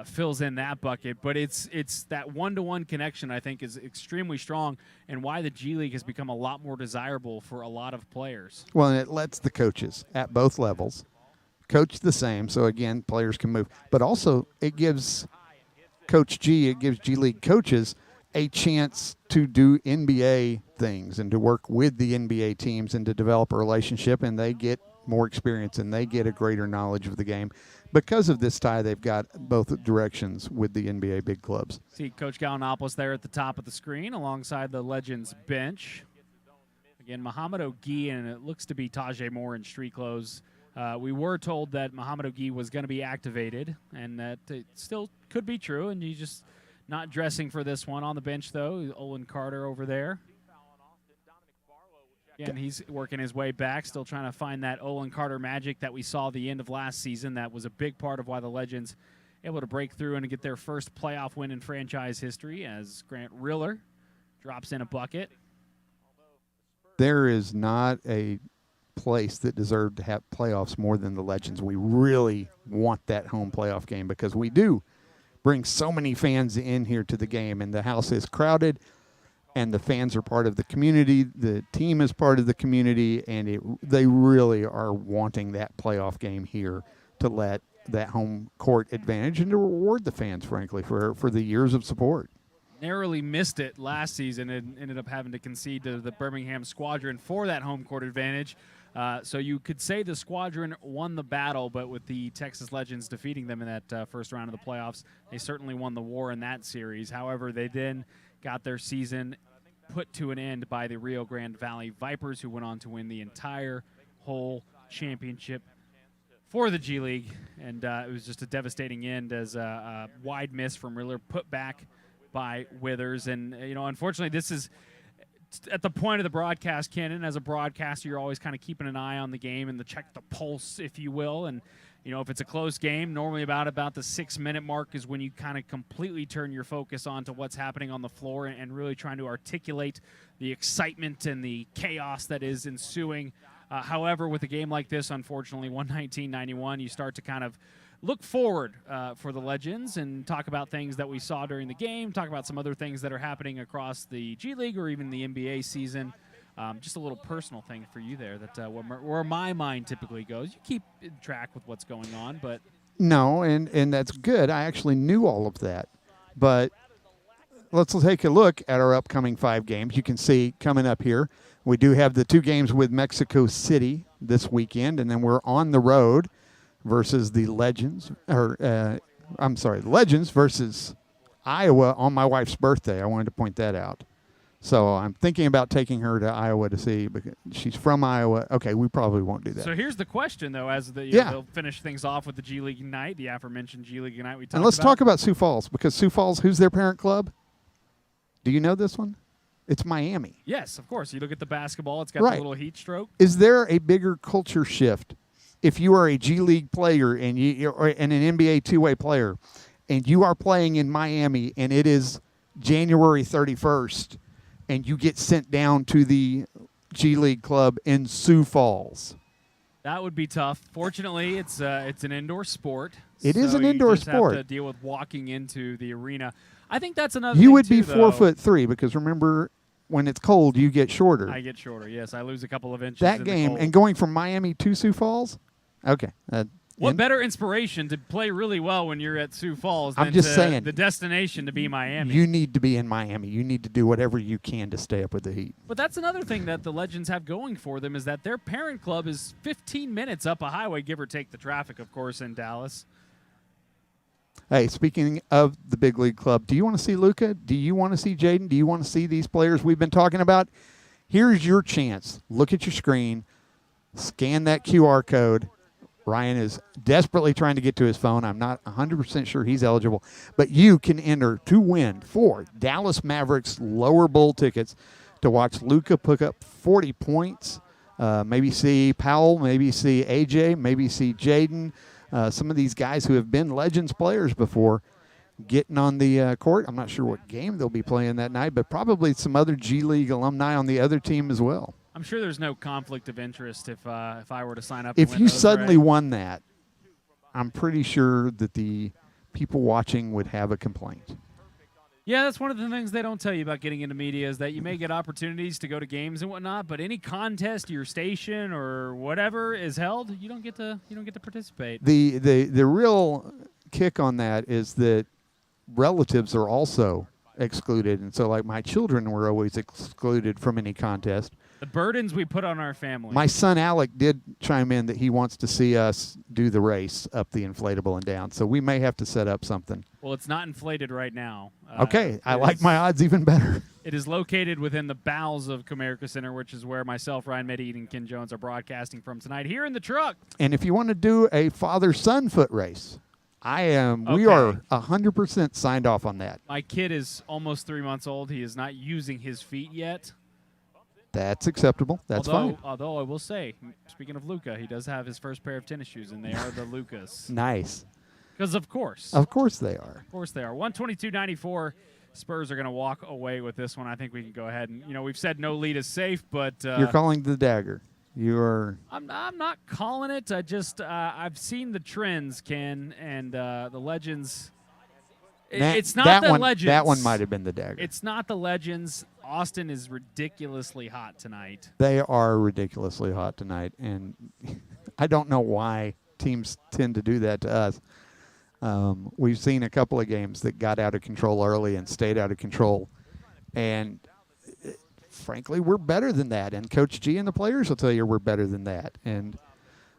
fills in that bucket. But it's that one-to-one connection I think is extremely strong, and why the G League has become a lot more desirable for a lot of players. Well, and it lets the coaches at both levels coach the same. So, again, players can move. But also it gives it gives G League coaches a chance to do NBA things and to work with the NBA teams and to develop a relationship, and they get more experience and they get a greater knowledge of the game. Because of this tie, they've got both directions with the NBA big clubs. See Coach Gallinopoulos there at the top of the screen alongside the Legends bench. Again, Muhammad Ogi, and it looks to be Tajay Moore in street clothes. We were told that Muhammad Ogi was going to be activated, and that it still could be true, and he's just not dressing for this one. On the bench, though, Olin Carter over there. Again, he's working his way back, still trying to find that Olin Carter magic that we saw the end of last season. That was a big part of why the Legends able to break through and get their first playoff win in franchise history as Grant Riller drops in a bucket. There is not a place that deserved to have playoffs more than the Legends. We really want that home playoff game because we do bring so many fans in here to the game, and the house is crowded. And the fans are part of the community. The team is part of the community, and they really are wanting that playoff game here to let that home court advantage and to reward the fans, frankly, for the years of support. Narrowly missed it last season and ended up having to concede to the Birmingham Squadron for that home court advantage. So you could say the Squadron won the battle, but with the Texas Legends defeating them in that first round of the playoffs, they certainly won the war in that series. However, they then got their season put to an end by the Rio Grande Valley Vipers, who went on to win the entire whole championship for the G League. And it was just a devastating end as a wide miss from Riller, put back by Withers. And, unfortunately, this is at the point of the broadcast, Ken, and as a broadcaster, you're always kind of keeping an eye on the game and check the pulse, if you will. And, if it's a close game, normally about the 6-minute mark is when you kind of completely turn your focus onto what's happening on the floor and really trying to articulate the excitement and the chaos that is ensuing. However, with a game like this, unfortunately, 119-91, you start to kind of look forward for the Legends and talk about things that we saw during the game, talk about some other things that are happening across the G League or even the NBA season. Just a little personal thing for you there, that where my mind typically goes. You keep track with what's going on, but No, and that's good. I actually knew all of that. But let's take a look at our upcoming 5 games. You can see coming up here, we do have the 2 games with Mexico City this weekend, and then we're on the road versus the Legends, the Legends versus Iowa on my wife's birthday. I wanted to point that out. So I'm thinking about taking her to Iowa to see, because she's from Iowa. Okay, we probably won't do that. So here's the question, though, as Yeah. they'll finish things off with the G League Ignite, the aforementioned G League Ignite we talked about. And let's talk about Sioux Falls, because Sioux Falls, who's their parent club? Do you know this one? It's Miami. Yes, of course. You look at the basketball; it's got Right. the little heat stroke. Is there a bigger culture shift if you are a G League player and and an NBA two-way player, and you are playing in Miami and it is January 31st, and you get sent down to the G League club in Sioux Falls? That would be tough. Fortunately, it's an indoor sport. It is so an indoor you just sport. Have to deal with walking into the arena. I think that's another. You thing would be too, though. 4'3" because remember, when it's cold, you get shorter. I get shorter. Yes, I lose a couple of inches. That in game the cold. and going from Miami to Sioux Falls. Okay. What better inspiration to play really well when you're at Sioux Falls than I'm just saying, the destination to be Miami? You need to be in Miami. You need to do whatever you can to stay up with the heat. But that's another thing that the Legends have going for them is that their parent club is 15 minutes up a highway, give or take the traffic, of course, in Dallas. Hey, speaking of the big league club, do you want to see Luka? Do you want to see Jaden? Do you want to see these players we've been talking about? Here's your chance. Look at your screen. Scan that QR code. Ryan is desperately trying to get to his phone. I'm not 100% sure he's eligible. But you can enter to win 4 Dallas Mavericks lower bowl tickets to watch Luka pick up 40 points. Maybe see Powell, maybe see AJ, maybe see Jaden. Some of these guys who have been Legends players before getting on the court. I'm not sure what game they'll be playing that night, but probably some other G League alumni on the other team as well. I'm sure there's no conflict of interest if I were to sign up. If and you win those, suddenly right? won that, I'm pretty sure that the people watching would have a complaint. Yeah, that's one of the things they don't tell you about getting into media is that you may get opportunities to go to games and whatnot, but any contest your station or whatever is held, you don't get to participate. The real kick on that is that relatives are also excluded, and so like my children were always excluded from any contest. The burdens we put on our family. My son Alec did chime in that he wants to see us do the race up the inflatable and down, so we may have to set up something. Well, it's not inflated right now. Okay, I it like is- my odds even better. It is located within the bowels of Comerica Center, which is where myself, Ryan Medellin, and Ken Jones are broadcasting from tonight here in the truck. And if you want to do a father-son foot race, we Okay. are 100% signed off on that. My kid is almost 3 months old. He is not using his feet yet. That's acceptable. That's fine. Although I will say, speaking of Luka, he does have his first pair of tennis shoes, and they are the Lucas. Nice. Because of course. Of course they are. Of course they are. 122-94. Spurs are going to walk away with this one. I think we can go ahead and, we've said no lead is safe, but You're calling the dagger. You're I'm not calling it. I just I've seen the trends, Ken, and the Legends. It's not that the one. Legends. That one might have been the dagger. It's not the Legends. Austin is ridiculously hot tonight. They are ridiculously hot tonight, and I don't know why teams tend to do that to us. We've seen a couple of games that got out of control early and stayed out of control, and frankly, we're better than that. And Coach G and the players will tell you we're better than that, and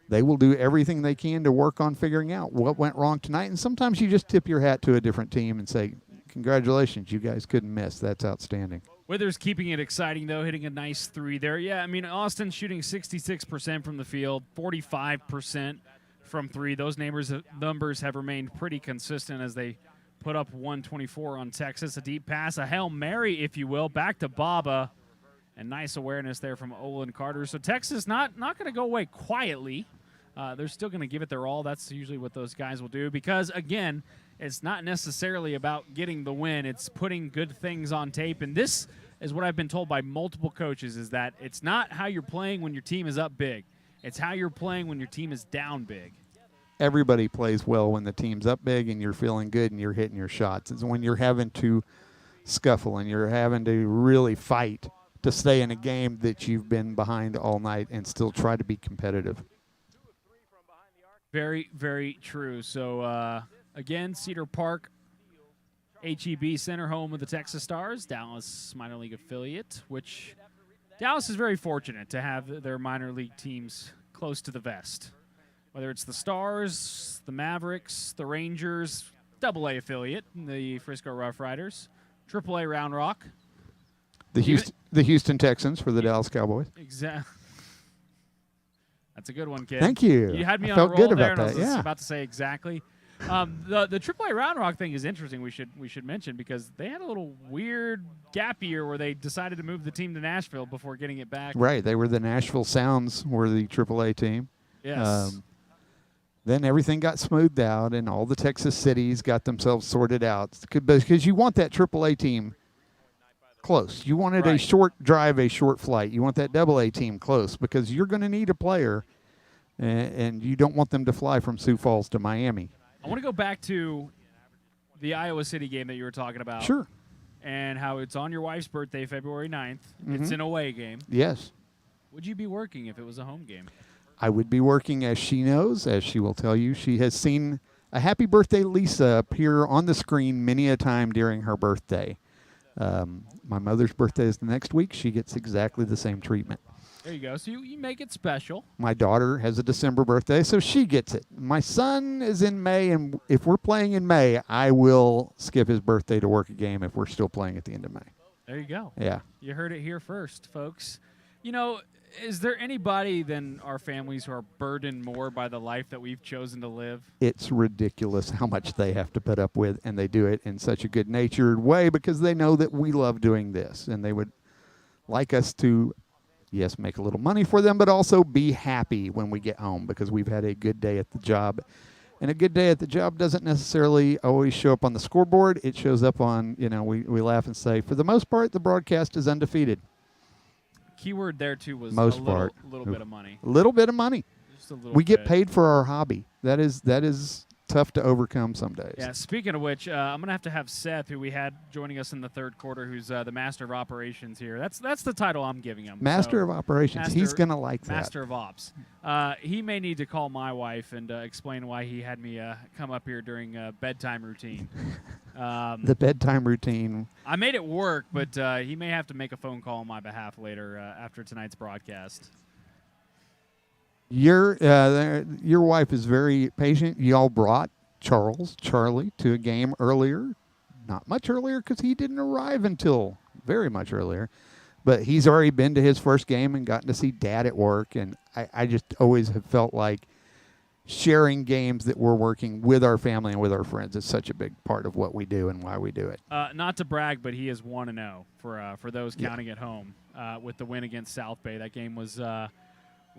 they will do everything they can to work on figuring out what went wrong tonight. And sometimes you just tip your hat to a different team and say, congratulations, you guys couldn't miss. That's outstanding. Withers keeping it exciting, though, hitting a nice 3 there. Yeah, I mean, Austin shooting 66% from the field, 45% from 3. Those numbers have remained pretty consistent as they put up 124 on Texas. A deep pass, a Hail Mary, if you will, back to Baba. And nice awareness there from Olin Carter. So Texas not going to go away quietly. They're still going to give it their all. That's usually what those guys will do because, again, it's not necessarily about getting the win. It's putting good things on tape. And this is what I've been told by multiple coaches is that it's not how you're playing when your team is up big. It's how you're playing when your team is down big. Everybody plays well when the team's up big and you're feeling good and you're hitting your shots. It's when you're having to scuffle and you're having to really fight to stay in a game that you've been behind all night and still try to be competitive. Very, very true. So, again, Cedar Park, HEB Center, home of the Texas Stars, Dallas minor league affiliate, which Dallas is very fortunate to have their minor league teams close to the vest. Whether it's the Stars, the Mavericks, the Rangers, AA affiliate, the Frisco Rough Riders, AAA Round Rock. The Houston Texans for the Dallas Cowboys. Exactly. That's a good one, kid. Thank you. You had me I on felt a roll good there, about and I that, was yeah. about to say exactly. The AAA Round Rock thing is interesting. We should mention because they had a little weird gap year where they decided to move the team to Nashville before getting it back. Right. They were the Nashville Sounds, were the AAA team. Yes. Then everything got smoothed out, and all the Texas cities got themselves sorted out because you want that AAA team close. You wanted a Right. short drive, a short flight. You want that AA team close because you're going to need a player, and you don't want them to fly from Sioux Falls to Miami. I want to go back to the Iowa City game that you were talking about. Sure. And how it's on your wife's birthday, February 9th. Mm-hmm. It's an away game. Yes. Would you be working if it was a home game? I would be working, as she knows, as she will tell you. She has seen a Happy Birthday Lisa appear on the screen many a time during her birthday. My mother's birthday is the next week. She gets exactly the same treatment. There you go. So you make it special. My daughter has a December birthday, so she gets it. My son is in May, and if we're playing in May, I will skip his birthday to work a game if we're still playing at the end of May. There you go. Yeah. You heard it here first, folks. You know, is there anybody than our families who are burdened more by the life that we've chosen to live? It's ridiculous how much they have to put up with, and they do it in such a good-natured way because they know that we love doing this, and they would like us to, yes, make a little money for them, but also be happy when we get home because we've had a good day at the job. And a good day at the job doesn't necessarily always show up on the scoreboard. It shows up on, we laugh and say, for the most part, the broadcast is undefeated. Keyword there, too, was Most a part. little bit of money. A little bit of money. Just a little We get bit. paid for our hobby. That is tough to overcome some days. Yeah, speaking of which, I'm going to have Seth, who we had joining us in the third quarter, who's the Master of Operations here. That's the title I'm giving him. Master So, of Operations. He's going to like that. Master of Ops. He may need to call my wife and explain why he had me come up here during bedtime routine. The bedtime routine. I made it work, but he may have to make a phone call on my behalf later after tonight's broadcast. Your wife is very patient. Y'all brought Charlie, to a game earlier. Not much earlier because he didn't arrive until very much earlier. But he's already been to his first game and gotten to see Dad at work. And I just always have felt like sharing games that we're working with our family and with our friends is such a big part of what we do and why we do it. Not to brag, but he is 1-0 for those counting at home with the win against South Bay. That game was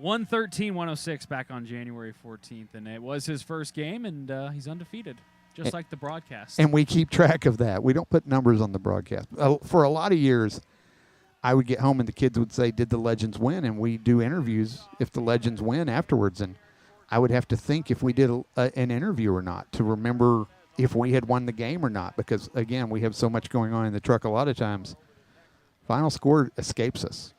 113-106 back on January 14th, and it was his first game, and he's undefeated, just like the broadcast. And we keep track of that. We don't put numbers on the broadcast. For a lot of years, I would get home and the kids would say, "Did the Legends win?" And we do interviews if the Legends win afterwards. And I would have to think if we did an interview or not to remember if we had won the game or not. Because, again, we have so much going on in the truck a lot of times. Final score escapes us.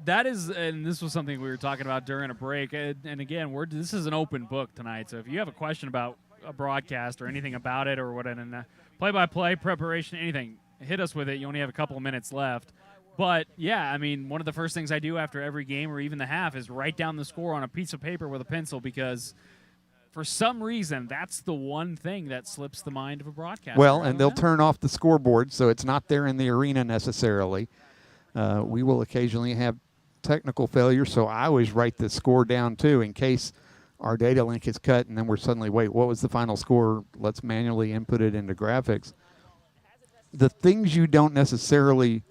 That is, and this was something we were talking about during a break. And again, this is an open book tonight. So if you have a question about a broadcast or anything about it or what, and play-by-play preparation, anything, hit us with it. You only have a couple of minutes left. But, yeah, I mean, one of the first things I do after every game or even the half is write down the score on a piece of paper with a pencil because for some reason that's the one thing that slips the mind of a broadcaster. Well, and they'll turn off the scoreboard, so it's not there in the arena necessarily. We will occasionally have technical failure, so I always write the score down, too, in case our data link is cut and then we're suddenly, wait, what was the final score? Let's manually input it into graphics. The things you don't necessarily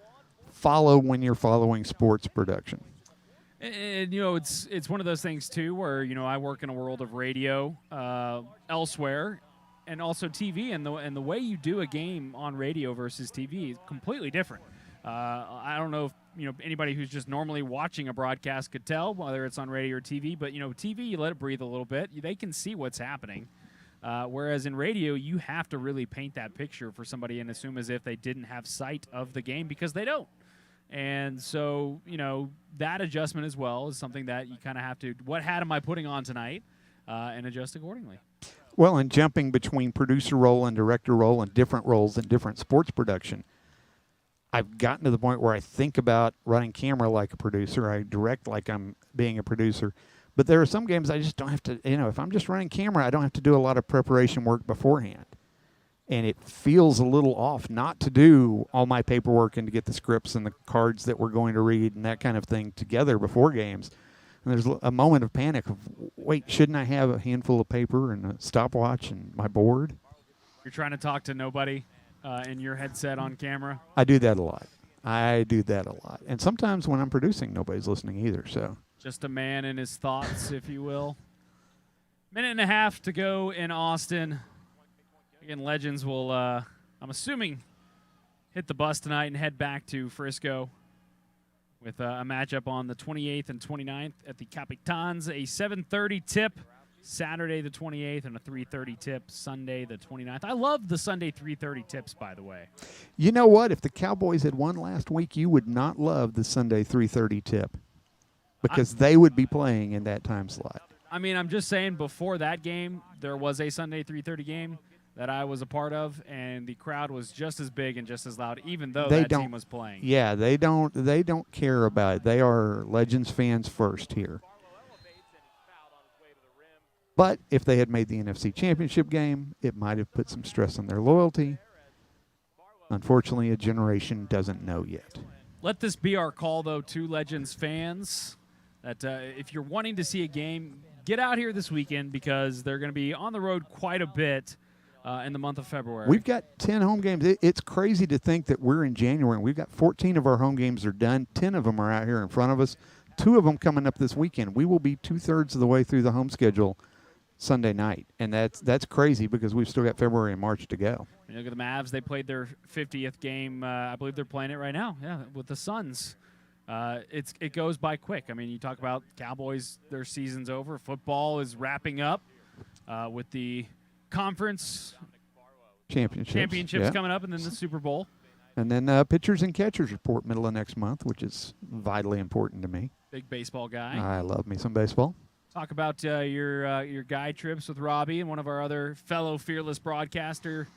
follow when you're following sports production. And it's one of those things, too, where, I work in a world of radio elsewhere and also TV, and the way you do a game on radio versus TV is completely different. I don't know if anybody who's just normally watching a broadcast could tell whether it's on radio or TV, but TV, you let it breathe a little bit. They can see what's happening. Whereas in radio, you have to really paint that picture for somebody and assume as if they didn't have sight of the game because they don't. And so, that adjustment as well is something that you kind of have to, what hat am I putting on tonight, and adjust accordingly. Well, and jumping between producer role and director role and different roles in different sports production, I've gotten to the point where I think about running camera like a producer. I direct like I'm being a producer. But there are some games I just don't have to, if I'm just running camera, I don't have to do a lot of preparation work beforehand. And it feels a little off not to do all my paperwork and to get the scripts and the cards that we're going to read and that kind of thing together before games. And there's a moment of panic of, wait, shouldn't I have a handful of paper and a stopwatch and my board? You're trying to talk to nobody in your headset on camera. I do that a lot. And sometimes when I'm producing, nobody's listening either. So Just a man in his thoughts, if you will. Minute and a half to go in Austin. Again, Legends will, I'm assuming, hit the bus tonight and head back to Frisco with a matchup on the 28th and 29th at the Capitans. A 7:30 tip Saturday the 28th and a 3:30 tip Sunday the 29th. I love the Sunday 3:30 tips, by the way. you know what? If the Cowboys had won last week, you would not love the Sunday 3:30 tip because they would be playing in that time slot. I mean, I'm just saying, before that game, there was a Sunday 3:30 game that I was a part of, and the crowd was just as big and just as loud, even though that team was playing. Yeah, they don't care about it. They are Legends fans first here. But if they had made the NFC Championship game, it might have put some stress on their loyalty. Unfortunately, a generation doesn't know yet. Let this be our call, though, to Legends fans, that if you're wanting to see a game, get out here this weekend because they're going to be on the road quite a bit in the month of February. We've got 10 home games. It's crazy to think that we're in January, and we've got 14 of our home games are done. 10 of them are out here in front of us. 2 of them coming up this weekend. We will be 2/3 of the way through the home schedule Sunday night, and that's crazy because we've still got February and March to go. You look at the Mavs. They played their 50th game. I believe they're playing it right now, with the Suns. It goes by quick. I mean, you talk about Cowboys, their season's over. Football is wrapping up with the conference championships yeah. coming up, and then the Super Bowl. And then pitchers and catchers report middle of next month, which is vitally important to me. Big baseball guy. I love me some baseball. Talk about your guide trips with Robbie and one of our other fellow Fearless broadcaster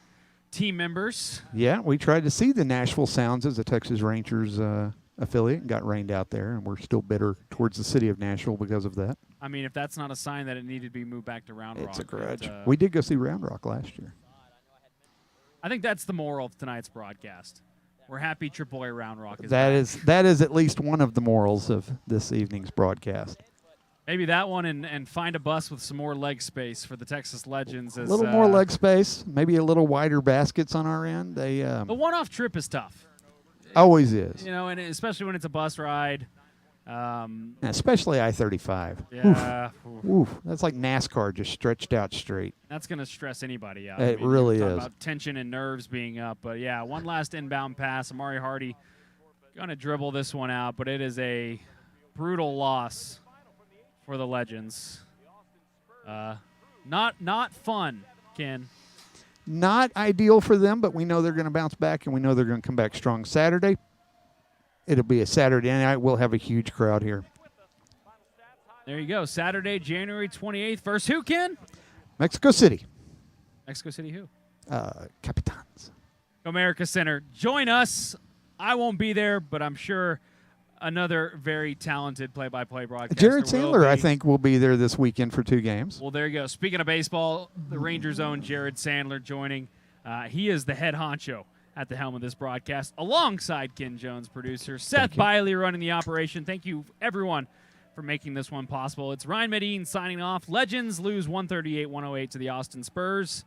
team members. Yeah, we tried to see the Nashville Sounds as a Texas Rangers affiliate and got rained out there, and we're still bitter towards the city of Nashville because of that. I mean, if that's not a sign that it needed to be moved back to Round Rock. It's a grudge. But, We did go see Round Rock last year. I think that's the moral of tonight's broadcast. We're happy AAA Round Rock is That back. is at least one of the morals of this evening's broadcast. Maybe that one and find a bus with some more leg space for the Texas Legends. A little more leg space, maybe a little wider baskets on our end. They The one-off trip is tough. always is, You know, and especially when it's a bus ride. And especially I-35. Yeah. Oof, that's like NASCAR just stretched out straight. That's going to stress anybody out. It really talk is. About tension and nerves being up. But, yeah, one last inbound pass. Amari Hardy going to dribble this one out, but it is a brutal loss for the Legends. Not fun, Ken. Not ideal for them, but we know they're going to bounce back, and we know they're going to come back strong Saturday. It'll be a Saturday night. We'll have a huge crowd here. There you go. Saturday, January 28th. First who, Ken? Mexico City. Mexico City who? Capitans. America Center. Join us. I won't be there, but I'm sure another very talented play-by-play broadcaster Jared will Sandler, be. I think, will be there this weekend for 2 games. Well, there you go. Speaking of baseball, the Rangers' own Jared Sandler joining. He is the head honcho at the helm of this broadcast, alongside Ken Jones, producer. Seth Biley running the operation. Thank you, everyone, for making this one possible. It's Ryan Medine signing off. Legends lose 138-108 to the Austin Spurs.